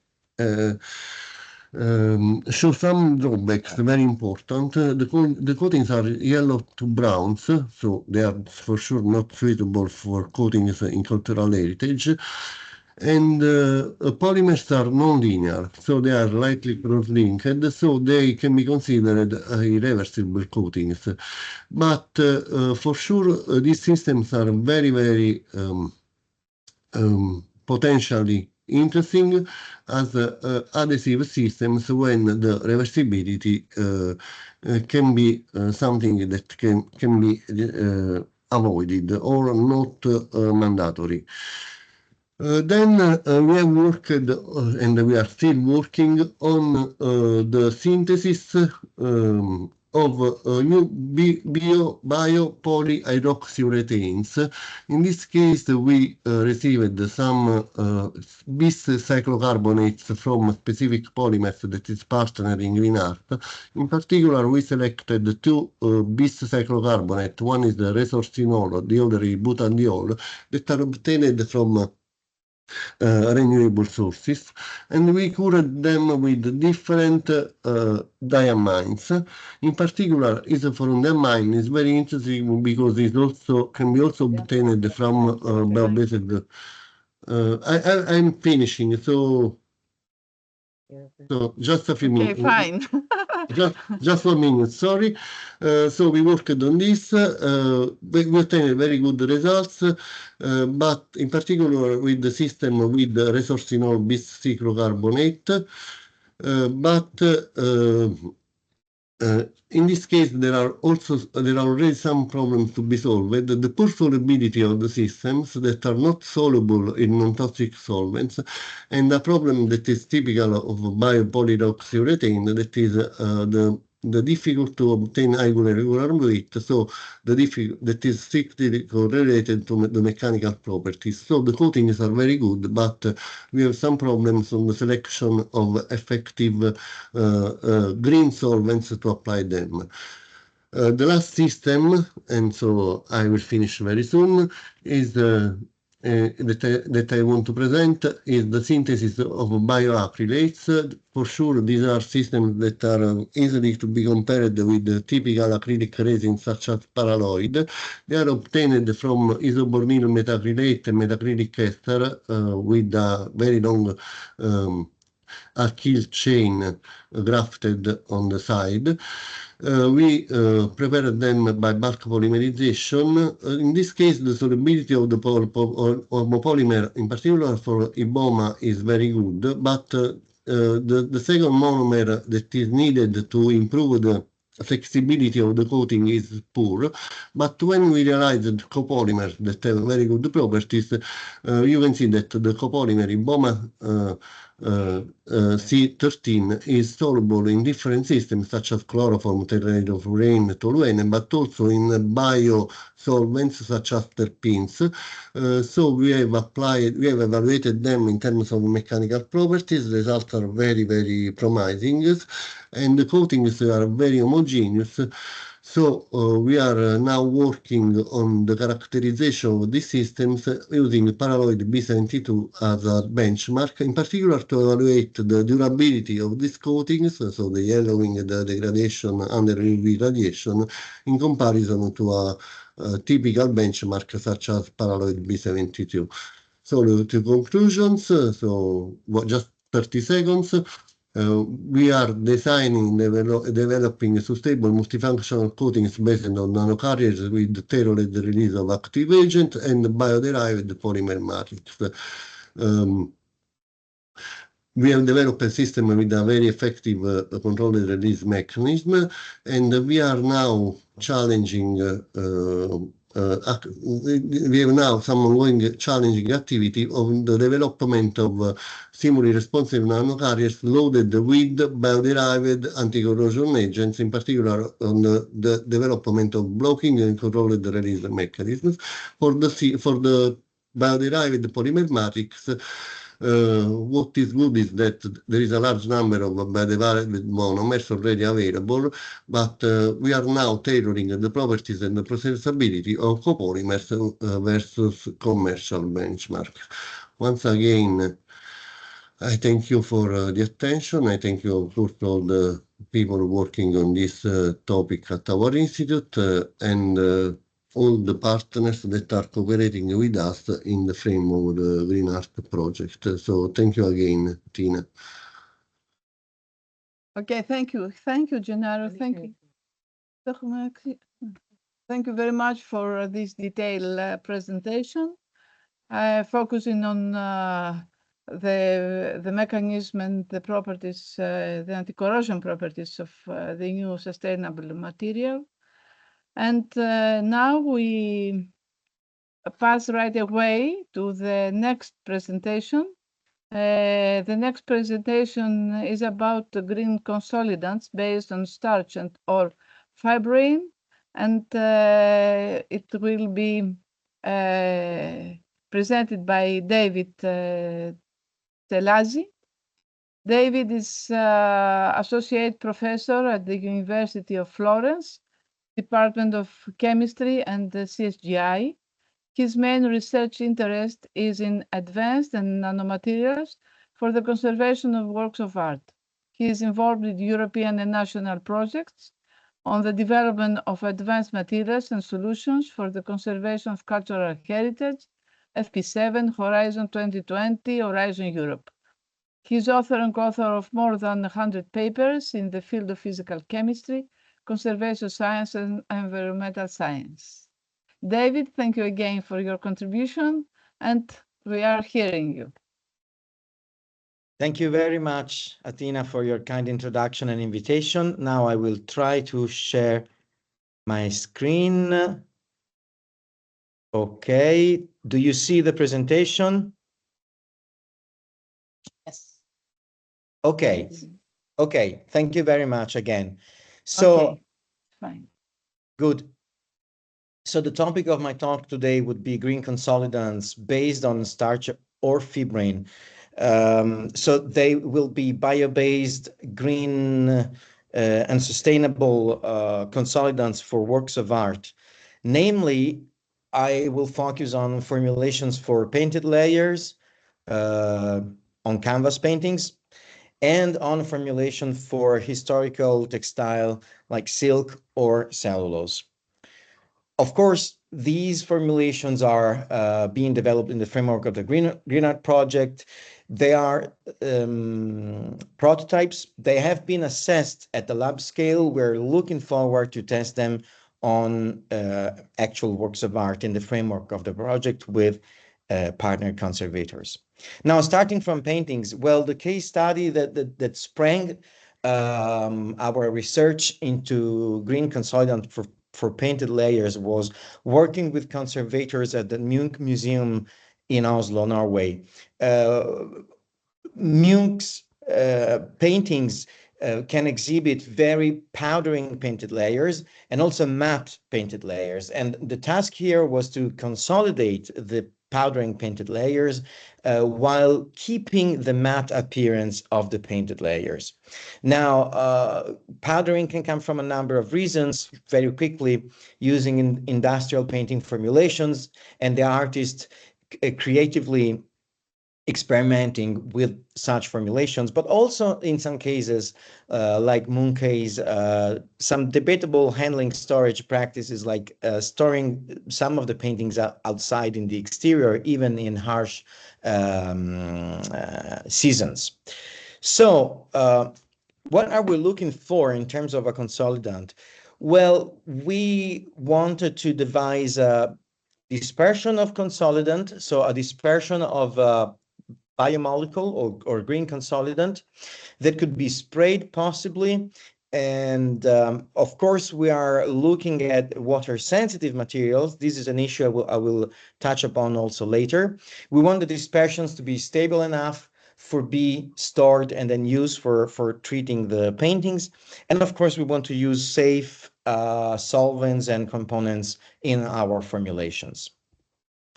Speaker 7: show some drawbacks, very important. The coatings are yellow to browns, so they are for sure not suitable for coatings in cultural heritage. And polymers are non-linear, so they are lightly cross-linked, so they can be considered irreversible coatings. But for sure, these systems are very, very potentially interesting as adhesive systems when the reversibility can be something that can be avoided or not mandatory. Then we have worked and we are still working on the synthesis of new biopolyiroxyureanes. In this case, we received some bis cyclocarbonates from specific polymers that is partnered in GREENART. In particular, we selected two bis cyclocarbonate. One is the resorcinol, the other is butandiol, that are obtained from renewable sources, and we cured them with different diamines. In particular, isoforone is very interesting because it also can be also obtained from bio-based. I'm finishing, so just a few
Speaker 2: Okay,
Speaker 7: minutes.
Speaker 2: fine.
Speaker 7: Just 1 minute, sorry. So we worked on this. We obtained very good results, but in particular with the system with the resorcinol bis cyclocarbonate. In this case, there are already some problems to be solved. The poor solubility of the systems that are not soluble in non-toxic solvents, and a problem that is typical of biopolyiroxyurethane, that is the difficult to obtain regular weight, so that is strictly correlated to the mechanical properties. So the coatings are very good, but we have some problems on the selection of effective green solvents to apply them. The last system, and so I will finish very soon, is that I want to present is the synthesis of bioacrylates. For sure, these are systems that are easily to be compared with the typical acrylic resins such as paraloid. They are obtained from isobornyl methacrylate and methacrylic ester with a very long alkyl chain grafted on the side. We prepared them by bulk polymerization. In this case, the solubility of the homopolymer, in particular for Iboma, is very good, but the second monomer that is needed to improve the flexibility of the coating is poor. But when we realized copolymers that have very good properties, you can see that the copolymer Iboma C13 is soluble in different systems such as chloroform, tetrahydrofurane, toluene, but also in biosolvents such as terpenes. So we have evaluated them in terms of mechanical properties. Results are very, very promising, and the coatings are very homogeneous. So we are now working on the characterization of these systems using paraloid B72 as a benchmark, in particular to evaluate the durability of these coatings, so the yellowing, the degradation under UV radiation, in comparison to a typical benchmark such as paraloid B72. So the two conclusions, so just 30 seconds. We are designing, developing sustainable multifunctional coatings based on nanocarriers with tailored release of active agent and bioderived polymer matrix. We have developed a system with a very effective controlled release mechanism, and we are now challenging we have now some ongoing challenging activity of the development of stimuli responsive nanocarriers loaded with bioderived anti-corrosion agents, in particular on the development of blocking and controlled release mechanisms for the bioderived polymer matrix. What is good is that there is a large number of biodeveloped monomers already available, but we are now tailoring the properties and the processability of copolymers versus commercial benchmark. Once again, I thank you for the attention. I thank you, of course, all the people working on this topic at our institute and all the partners that are cooperating with us in the framework of the GREENART project. So thank you again, Tina.
Speaker 2: Okay, thank you. Thank you, Gennaro. Thank you. Thank you very much for this detailed presentation, focusing on the mechanism and the properties, the anti-corrosion properties of the new sustainable material. And now we pass right away to the next presentation. The next presentation is about the green consolidants based on starch and or fibrin, and it will be presented by David Telazzi. David is associate professor at the University of Florence, Department of Chemistry and the CSGI. His main research interest is in advanced and nanomaterials for the conservation of works of art. He is involved with European and national projects on the development of advanced materials and solutions for the conservation of cultural heritage, FP7, Horizon 2020, Horizon Europe. He is author and co-author of more than 100 papers in the field of physical chemistry, conservation science, and environmental science. David, thank you again for your contribution, and we are hearing you.
Speaker 8: Thank you very much, Athena, for your kind introduction and invitation. Now I will try to share my screen. Okay, do you see the presentation?
Speaker 4: Yes.
Speaker 8: Okay, okay, thank you very much again. So,
Speaker 2: okay. Fine.
Speaker 8: Good. So the topic of my talk today would be green consolidants based on starch or fibrin. So they will be bio-based, green and sustainable consolidants for works of art. Namely, I will focus on formulations for painted layers, on canvas paintings, and on formulation for historical textile like silk or cellulose. Of course, these formulations are being developed in the framework of the GREENART Project. They are prototypes. They have been assessed at the lab scale. We're looking forward to test them on actual works of art in the framework of the project with partner conservators. Now, starting from paintings, well, the case study that sprang our research into green consolidant for painted layers was working with conservators at the Munch Museum in Oslo, Norway. Munch's paintings can exhibit very powdering painted layers and also matte painted layers. And the task here was to consolidate the powdering painted layers while keeping the matte appearance of the painted layers. Now, powdering can come from a number of reasons. Very quickly, using industrial painting formulations, and the artist creatively experimenting with such formulations, but also in some cases, like Munch's, some debatable handling storage practices, like storing some of the paintings outside in the exterior, even in harsh seasons. So what are we looking for in terms of a consolidant? Well, we wanted to devise a dispersion of consolidant, so a dispersion of biomolecule or green consolidant that could be sprayed possibly. And of course, we are looking at water-sensitive materials. This is an issue I will touch upon also later. We want the dispersions to be stable enough for be stored and then used for treating the paintings. And of course, we want to use safe solvents and components in our formulations.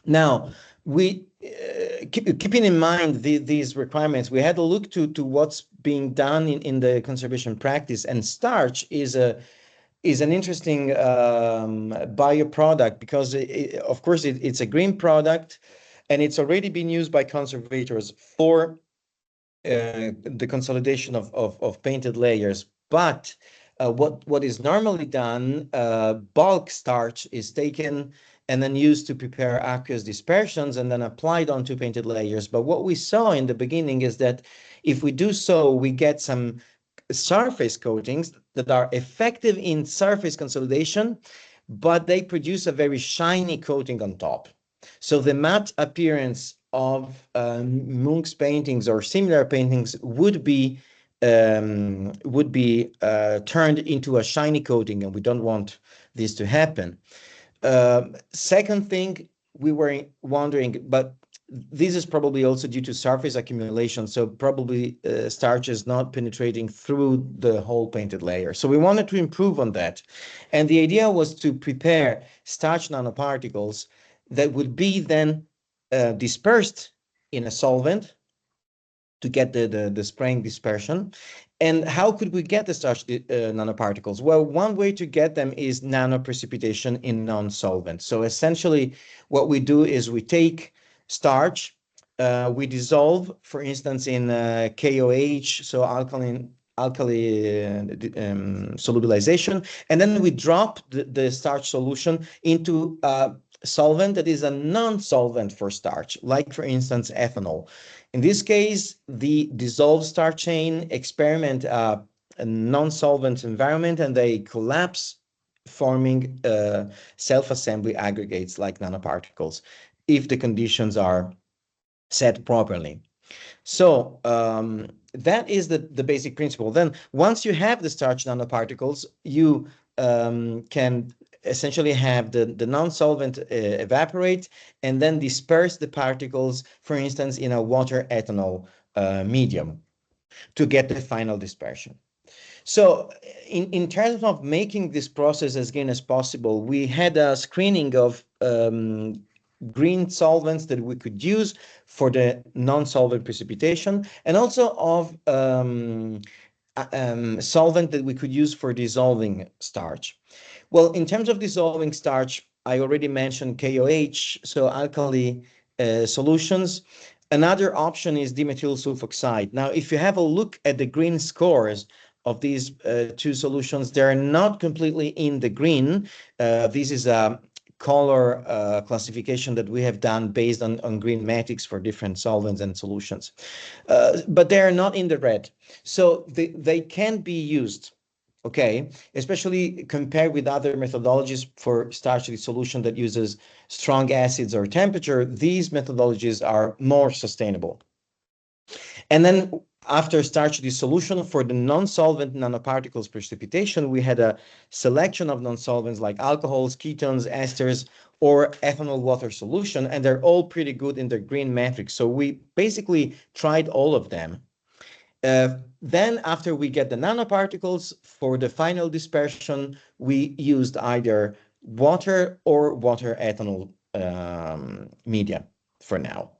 Speaker 8: Now, we keeping in mind these requirements, we had a look to what's being done in the conservation practice, and starch is an interesting bioproduct because, of course, it's a green product, and it's already been used by conservators for the consolidation of painted layers. But what is normally done, bulk starch is taken and then used to prepare aqueous dispersions and then applied onto painted layers. But what we saw in the beginning is that if we do so, we get some surface coatings that are effective in surface consolidation, but they produce a very shiny coating on top. So the matte appearance of Munch's paintings or similar paintings would be turned into a shiny coating, and we don't want this to happen. Second thing, we were wondering, but this is probably also due to surface accumulation, so probably starch is not penetrating through the whole painted layer. So we wanted to improve on that. And the idea was to prepare starch nanoparticles that would be then dispersed in a solvent to get the spraying dispersion. And how could we get the starch nanoparticles? Well, one way to get them is nanoprecipitation in non-solvent. So essentially what we do is we take starch, we dissolve, for instance, in KOH, so alkali solubilization, and then we drop the starch solution into a solvent that is a non-solvent for starch, like, for instance, ethanol. In this case, the dissolved starch chain experiment a non-solvent environment, and they collapse, forming self-assembly aggregates like nanoparticles, if the conditions are set properly. So that is the basic principle. Then once you have the starch nanoparticles, you can essentially have the non-solvent evaporate and then disperse the particles, for instance, in a water ethanol medium to get the final dispersion. So in terms of making this process as green as possible, we had a screening of green solvents that we could use for the non-solvent precipitation, and also of solvent that we could use for dissolving starch. Well, in terms of dissolving starch, I already mentioned KOH, so alkali solutions. Another option is dimethyl sulfoxide. Now, if you have a look at the green scores of these two solutions, they're not completely in the green. This is a color classification that we have done based on green metrics for different solvents and solutions. But they are not in the red. So they can be used, okay, especially compared with other methodologies for starch dissolution that uses strong acids or temperature. These methodologies are more sustainable. And then after starch dissolution, for the non-solvent nanoparticles precipitation, we had a selection of non-solvents like alcohols, ketones, esters, or ethanol water solution, and they're all pretty good in their green metrics. So we basically tried all of them. Then after we get the nanoparticles, for the final dispersion, we used either water or water ethanol media for now.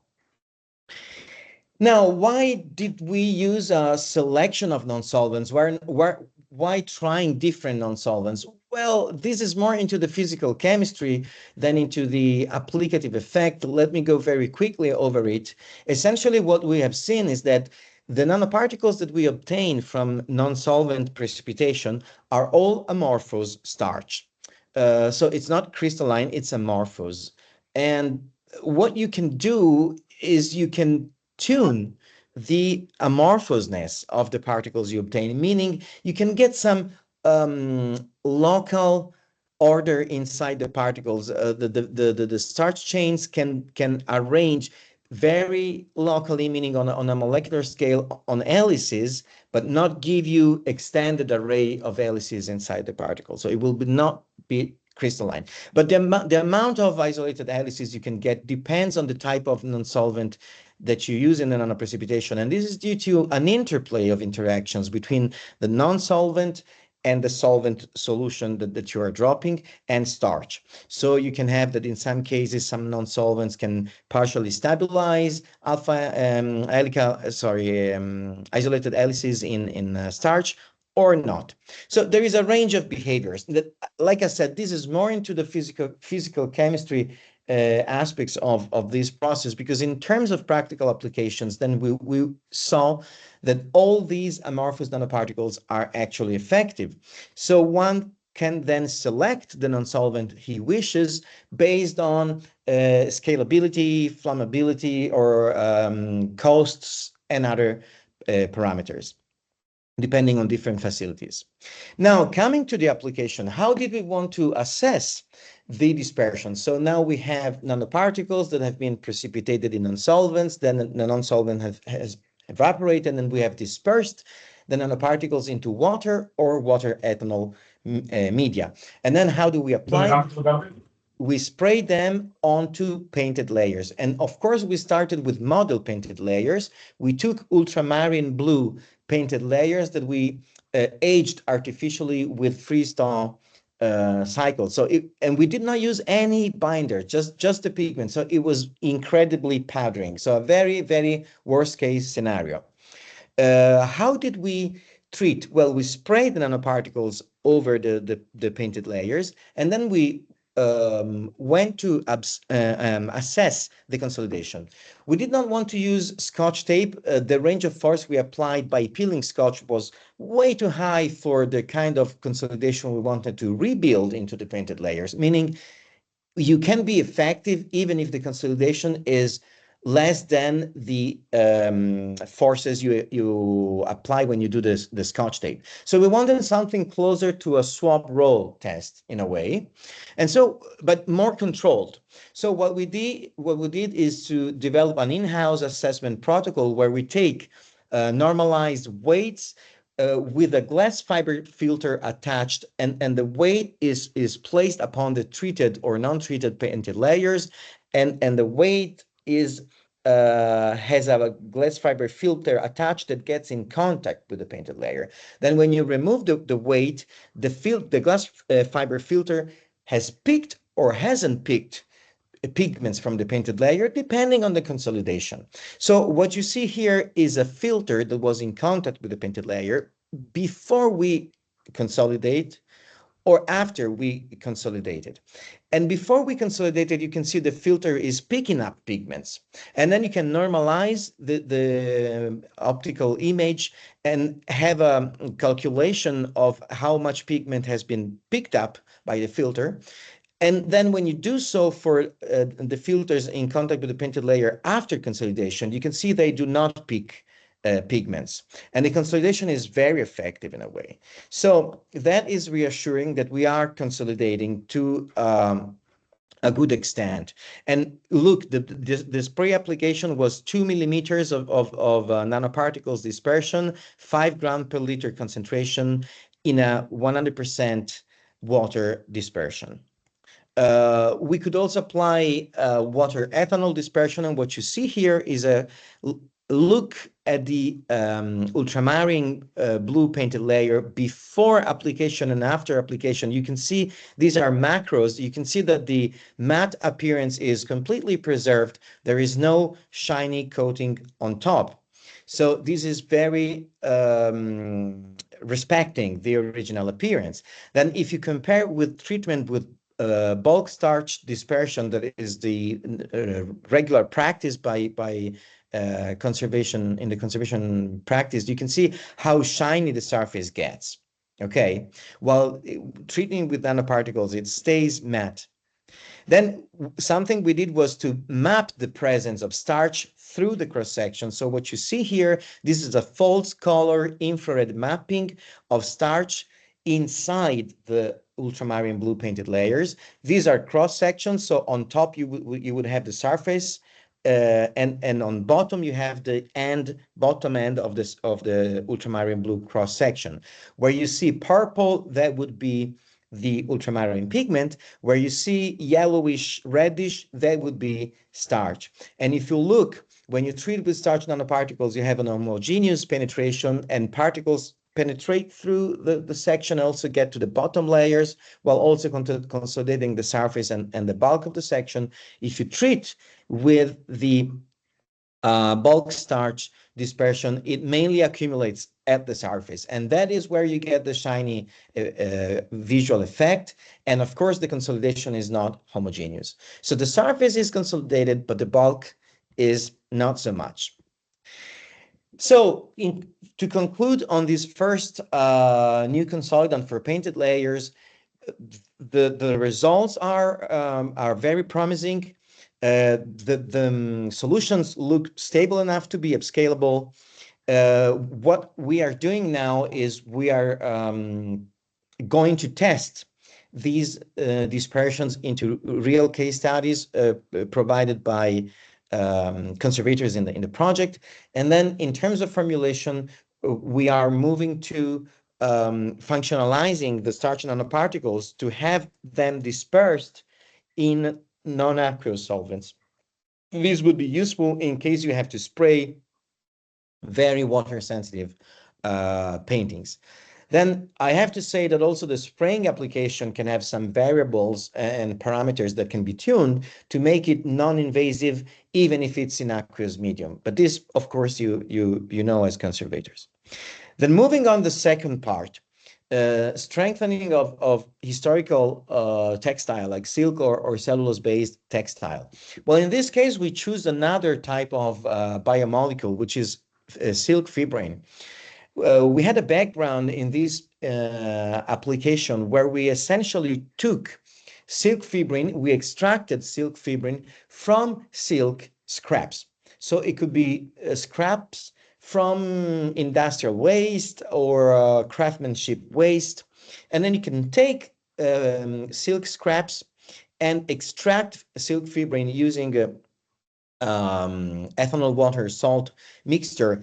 Speaker 8: Now, why did we use a selection of non-solvents? Why trying different non-solvents? Well, this is more into the physical chemistry than into the applicative effect. Let me go very quickly over it. Essentially, what we have seen is that the nanoparticles that we obtain from non-solvent precipitation are all amorphous starch. So it's not crystalline, it's amorphous. And what you can do is you can tune the amorphousness of the particles you obtain, meaning you can get some local order inside the particles. The starch chains can arrange very locally, meaning on a molecular scale on helices, but not give you extended array of helices inside the particle. So it will not be crystalline. But the amount of isolated helices you can get depends on the type of non-solvent that you use in the nanoprecipitation. And this is due to an interplay of interactions between the non-solvent and the solvent solution that you are dropping, and starch. So you can have that in some cases, some non-solvents can partially stabilize isolated helices in starch or not. So there is a range of behaviors that, like I said, this is more into the physical chemistry aspects of this process, because in terms of practical applications, then we saw that all these amorphous nanoparticles are actually effective. So one can then select the non-solvent he wishes based on scalability, flammability, or costs and other parameters, depending on different facilities. Now, coming to the application, how did we want to assess the dispersion? So now we have nanoparticles that have been precipitated in non-solvents, then the non-solvent has evaporated, and we have dispersed the nanoparticles into water or water ethanol media. And then how do we apply? We sprayed them onto painted layers. And of course, we started with model painted layers. We took ultramarine blue painted layers that we aged artificially with freeze-thaw cycles. And we did not use any binder, just the pigment. So it was incredibly powdering. So a very, very worst case scenario. How did we treat? Well, we sprayed the nanoparticles over the painted layers, and then we went to assess the consolidation. We did not want to use Scotch tape. The range of force we applied by peeling Scotch was way too high for the kind of consolidation we wanted to rebuild into the painted layers, meaning you can be effective even if the consolidation is less than the forces you apply when you do the Scotch tape. So we wanted something closer to a swab roll test in a way, and so, but more controlled. So what we did is to develop an in-house assessment protocol where we take normalized weights with a glass fiber filter attached, and the weight is placed upon the treated or non-treated painted layers, and the weight has a glass fiber filter attached that gets in contact with the painted layer. Then when you remove the weight, the glass fiber filter has picked or hasn't picked pigments from the painted layer, depending on the consolidation. So what you see here is a filter that was in contact with the painted layer before we consolidate or after we consolidated. And before we consolidated, you can see the filter is picking up pigments. And then you can normalize the optical image and have a calculation of how much pigment has been picked up by the filter. And then when you do so for the filters in contact with the painted layer after consolidation, you can see they do not pick pigments. And the consolidation is very effective in a way. So that is reassuring that we are consolidating to a good extent. And look, the spray application was 2 millimeters of nanoparticles dispersion, 5 grams per liter concentration in a 100% water dispersion. We could also apply water ethanol dispersion, and what you see here is a look at the ultramarine blue painted layer before application and after application. You can see these are macros. You can see that the matte appearance is completely preserved. There is no shiny coating on top. So this is very respecting the original appearance. Then if you compare with treatment with bulk starch dispersion, that is the regular practice by conservation, in the conservation practice, you can see how shiny the surface gets. Okay, while treating with nanoparticles, it stays matte. Then something we did was to map the presence of starch through the cross section. So what you see here, this is a false color infrared mapping of starch inside the ultramarine blue painted layers. These are cross sections. So on top you would have the surface, and on bottom you have the bottom end of the ultramarine blue cross section. Where you see purple, that would be the ultramarine pigment. Where you see yellowish reddish, that would be starch. And if you look, when you treat with starch nanoparticles, you have an homogeneous penetration, and particles penetrate through the section, also get to the bottom layers, while also consolidating the surface and the bulk of the section. If you treat with the bulk starch dispersion, it mainly accumulates at the surface, and that is where you get the shiny visual effect. And of course, the consolidation is not homogeneous. So the surface is consolidated, but the bulk is not so much. So to conclude on this first new consolidant for painted layers, the results are very promising. The solutions look stable enough to be upscalable. What we are doing now is we are going to test these dispersions into real case studies provided by conservators in the project. And then in terms of formulation, we are moving to functionalizing the starch nanoparticles to have them dispersed in non-aqueous solvents. This would be useful in case you have to spray very water sensitive paintings. Then I have to say that also the spraying application can have some variables and parameters that can be tuned to make it non-invasive, even if it's in aqueous medium. But this, of course, you know as conservators. Then moving on the second part, strengthening of historical textile like silk or cellulose-based textile. Well, in this case, we choose another type of biomolecule, which is silk fibrine. We had a background in this application where we essentially took silk fibrine, we extracted silk fibrine from silk scraps. So it could be scraps from industrial waste or craftsmanship waste. And then you can take silk scraps and extract silk fibrine using a ethanol, water, salt mixture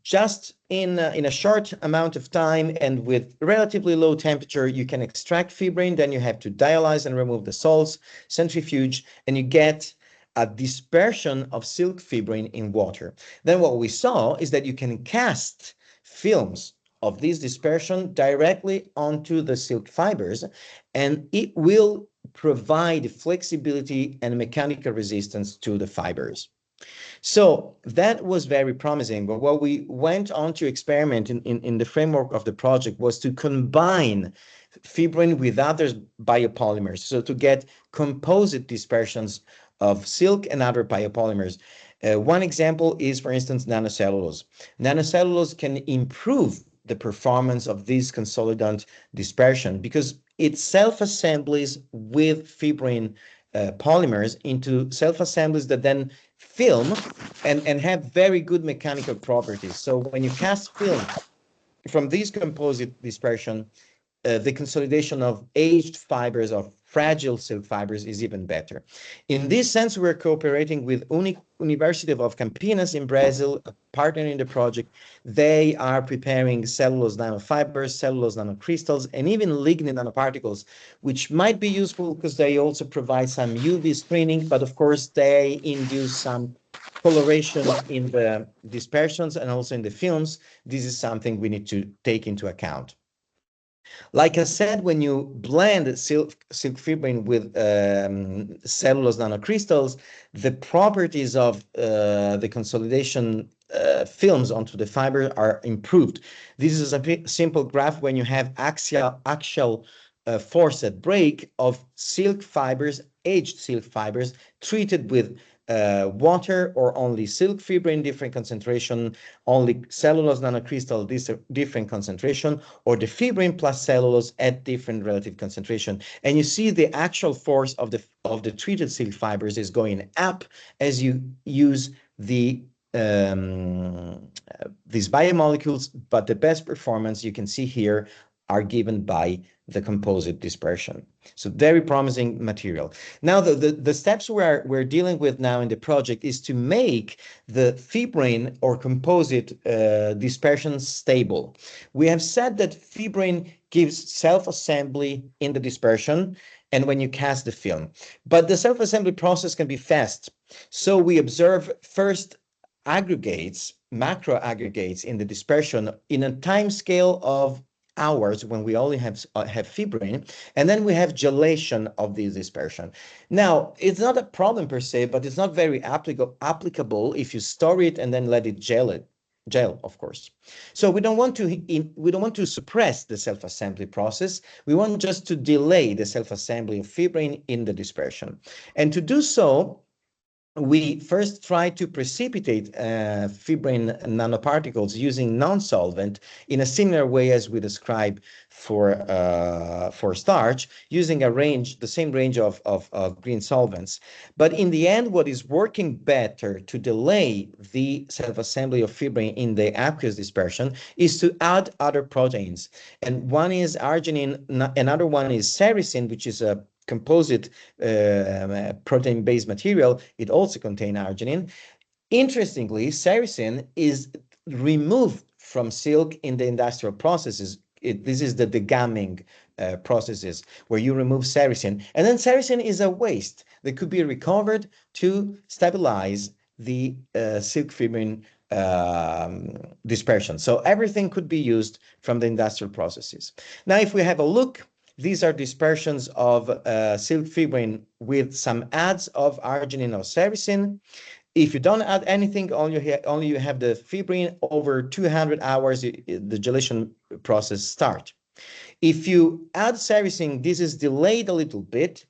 Speaker 8: just in a short amount of time and with relatively low temperature. You can extract fibrine, then you have to dialyze and remove the salts, centrifuge, and you get a dispersion of silk fibrine in water. Then what we saw is that you can cast films of this dispersion directly onto the silk fibers, and it will provide flexibility and mechanical resistance to the fibers. So that was very promising. But what we went on to experiment in the framework of the project was to combine fibrine with other biopolymers, so to get composite dispersions of silk and other biopolymers. One example is, for instance, nanocellulose. Nanocellulose can improve the performance of this consolidant dispersion because it self-assemblies with fibrine polymers into self-assemblies that then film and have very good mechanical properties. So when you cast film from this composite dispersion, the consolidation of aged fibers, of fragile silk fibers, is even better. In this sense, we're cooperating with University of Campinas in Brazil, a partner in the project. They are preparing cellulose nanofibers, cellulose nanocrystals, and even lignin nanoparticles, which might be useful because they also provide some UV screening, but of course they induce some coloration in the dispersions and also in the films. This is something we need to take into account. Like I said, when you blend silk fibrine with cellulose nanocrystals, the properties of the consolidation films onto the fiber are improved. This is a simple graph when you have axial force at break of silk fibers, aged silk fibers, treated with water or only silk fibrine, different concentration, only cellulose nanocrystal, different concentration, or the fibrine plus cellulose at different relative concentration. And you see the actual force of the treated silk fibers is going up as you use these biomolecules, but the best performance you can see here are given by the composite dispersion. So very promising material. Now, the steps we're dealing with now in the project is to make the fibrine or composite dispersion stable. We have said that fibrine gives self-assembly in the dispersion and when you cast the film, but the self-assembly process can be fast. So we observe first aggregates macro aggregates in the dispersion in a time scale of hours when we only have fibrin, and then we have gelation of this dispersion. Now, it's not a problem per se, but it's not very applicable if you store it and then let it gel, of course. So we don't want to suppress the self-assembly process. We want just to delay the self-assembly of fibrin in the dispersion. And to do so, we first try to precipitate fibrin nanoparticles using non-solvent in a similar way as we describe for starch, using the same range of green solvents. But in the end, what is working better to delay the self-assembly of fibrin in the aqueous dispersion is to add other proteins. And one is arginine, another one is sericin, which is a composite protein-based material. It also contains arginine. Interestingly, sericin is removed from silk in the industrial processes. This is the degamming processes where you remove sericin. And then sericin is a waste that could be recovered to stabilize the silk fibrin dispersion. So everything could be used from the industrial processes. Now, if we have a look, these are dispersions of silk fibrin with some adds of arginine or sericin. If you don't add anything, only you have the fibrin over 200 hours, the gelation process starts. If you add sericin, this is delayed a little bit.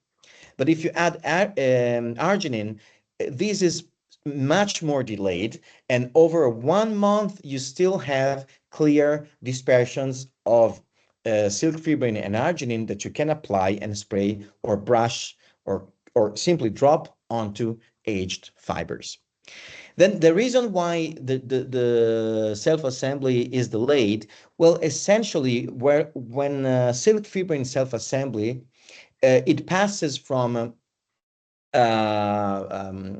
Speaker 8: But if you add arginine, this is much more delayed. And over 1 month, you still have clear dispersions of silk fibrin and arginine that you can apply and spray or brush or simply drop onto aged fibers. Then the reason why the self-assembly is delayed, well, essentially when silk fibrin self-assembly, it passes from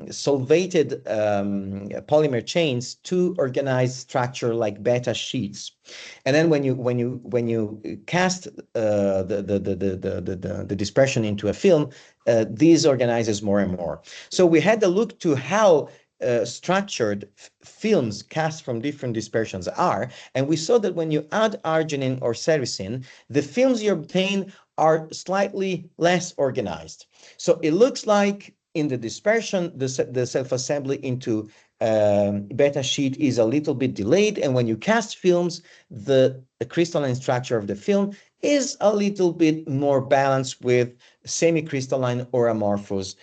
Speaker 8: solvated polymer chains to organized structure like beta sheets. And then when you cast the dispersion into a film, these organizes more and more. So we had to look to how structured films cast from different dispersions are, and we saw that when you add arginine or sericin, the films you obtain are slightly less organized. So it looks like in the dispersion, the self-assembly into beta sheet is a little bit delayed, and when you cast films, the crystalline structure of the film is a little bit more balanced with semi-crystalline or amorphous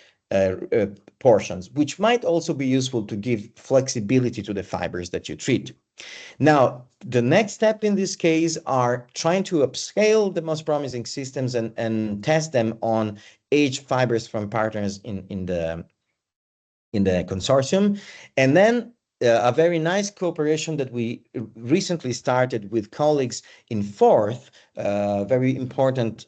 Speaker 8: portions, which might also be useful to give flexibility to the fibers that you treat. Now, the next step in this case are trying to upscale the most promising systems and test them on aged fibers from partners in the consortium. And then a very nice cooperation that we recently started with colleagues in Forth, very important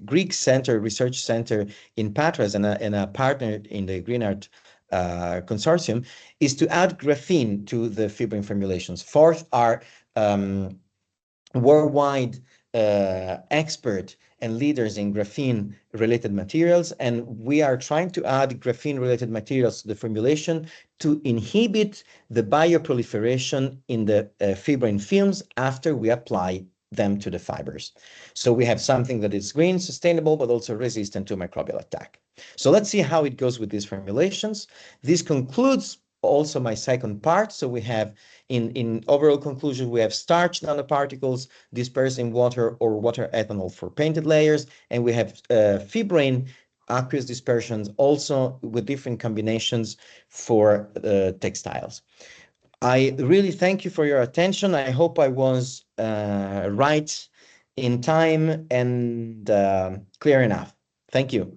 Speaker 8: Greek research center in Patras, and a partner in the GREENART consortium, is to add graphene to the fibrin formulations. Forth are worldwide expert and leaders in graphene related materials, and we are trying to add graphene related materials to the formulation to inhibit the bioproliferation in the fibrin films after we apply them to the fibers. So we have something that is green, sustainable, but also resistant to microbial attack. So let's see how it goes with these formulations. This concludes also my second part. So we have in overall conclusion, we have starch nanoparticles dispersed in water or water ethanol for painted layers, and we have fibrin aqueous dispersions also with different combinations for textiles. I really thank you for your attention. I hope I was right in time and clear enough. Thank you.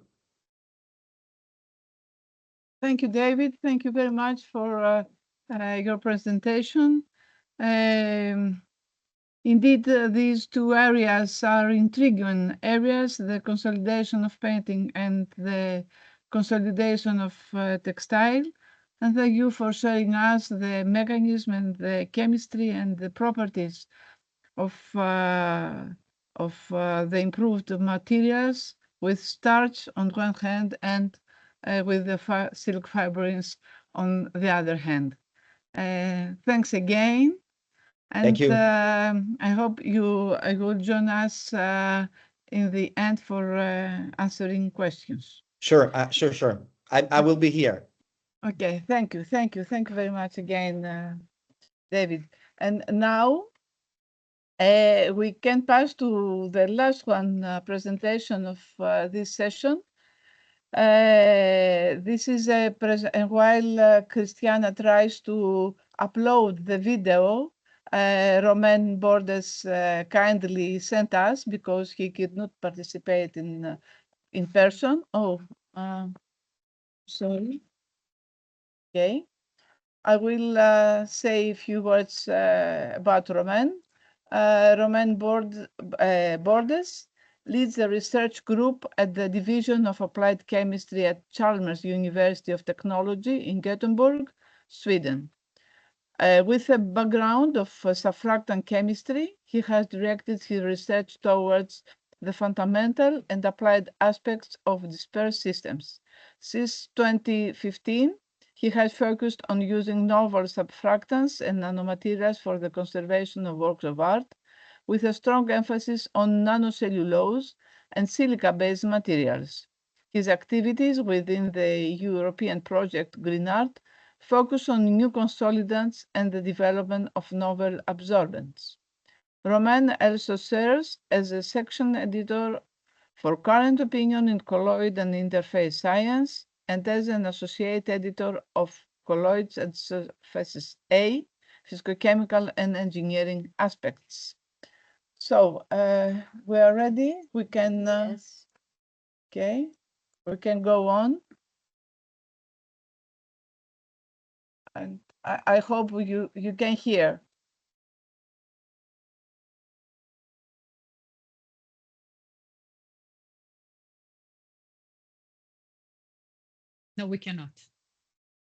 Speaker 2: Thank you, David. Thank you very much for your presentation. Indeed, these two areas are intriguing areas, the consolidation of painting and the consolidation of textile. And thank you for showing us the mechanism and the chemistry and the properties of the improved materials with starch on one hand and with the silk fibrins on the other hand. Thanks again. And
Speaker 8: Thank you.
Speaker 2: I hope you will join us in the end for answering questions.
Speaker 8: Sure, sure. I will be here.
Speaker 2: Okay, thank you very much again, David. And now we can pass to the last one presentation of this session. This is and while Christiana tries to upload the video, Romain Bordes kindly sent us because he could not participate in person. Oh, sorry. Okay. I will say a few words about Romain. Romain Bordes leads the research group at the Division of Applied Chemistry at Chalmers University of Technology in Gothenburg, Sweden. With a background of surfactant chemistry, he has directed his research towards the fundamental and applied aspects of dispersed systems. Since 2015, he has focused on using novel surfactants and nanomaterials for the conservation of works of art, with a strong emphasis on nanocellulose and silica-based materials. His activities within the European project GREENART focus on new consolidants and the development of novel absorbents. Romain also serves as a section editor for Current Opinion in Colloid and Interface Science and as an associate editor of Colloids and Surfaces A, Physicochemical and Engineering Aspects. So we are ready. We can,
Speaker 3: Yes.
Speaker 2: okay, we can go on. And I hope you can hear.
Speaker 9: No, we cannot.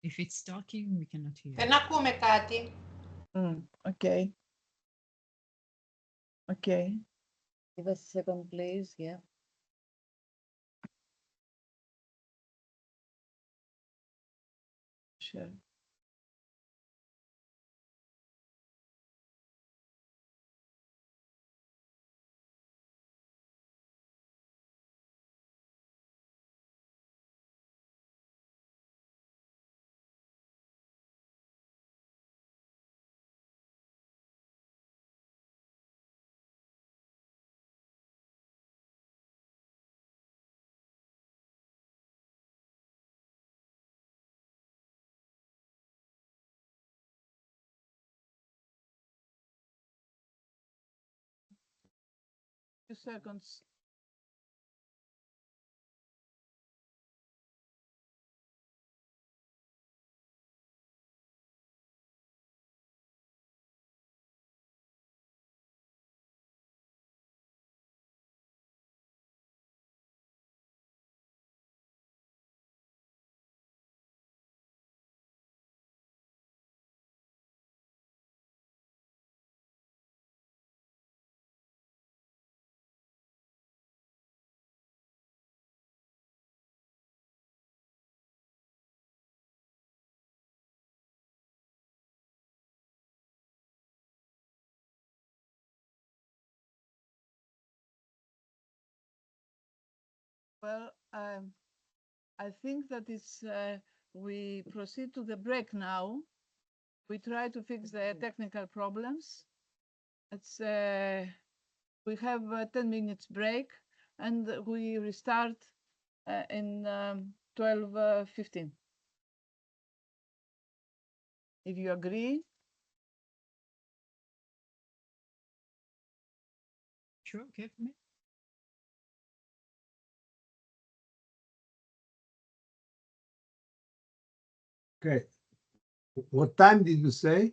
Speaker 9: If it's talking, we cannot hear.
Speaker 6: Δεν ακούμε κάτι.
Speaker 2: Okay. Okay.
Speaker 3: Give us a second, please. Yeah.
Speaker 2: Sure. Few seconds. Well, I think that it's we proceed to the break now. We try to fix the technical problems. It's we have a 10 minutes break and we restart in 12:15. If you agree.
Speaker 9: Sure, okay for me.
Speaker 1: Okay. What time did you say?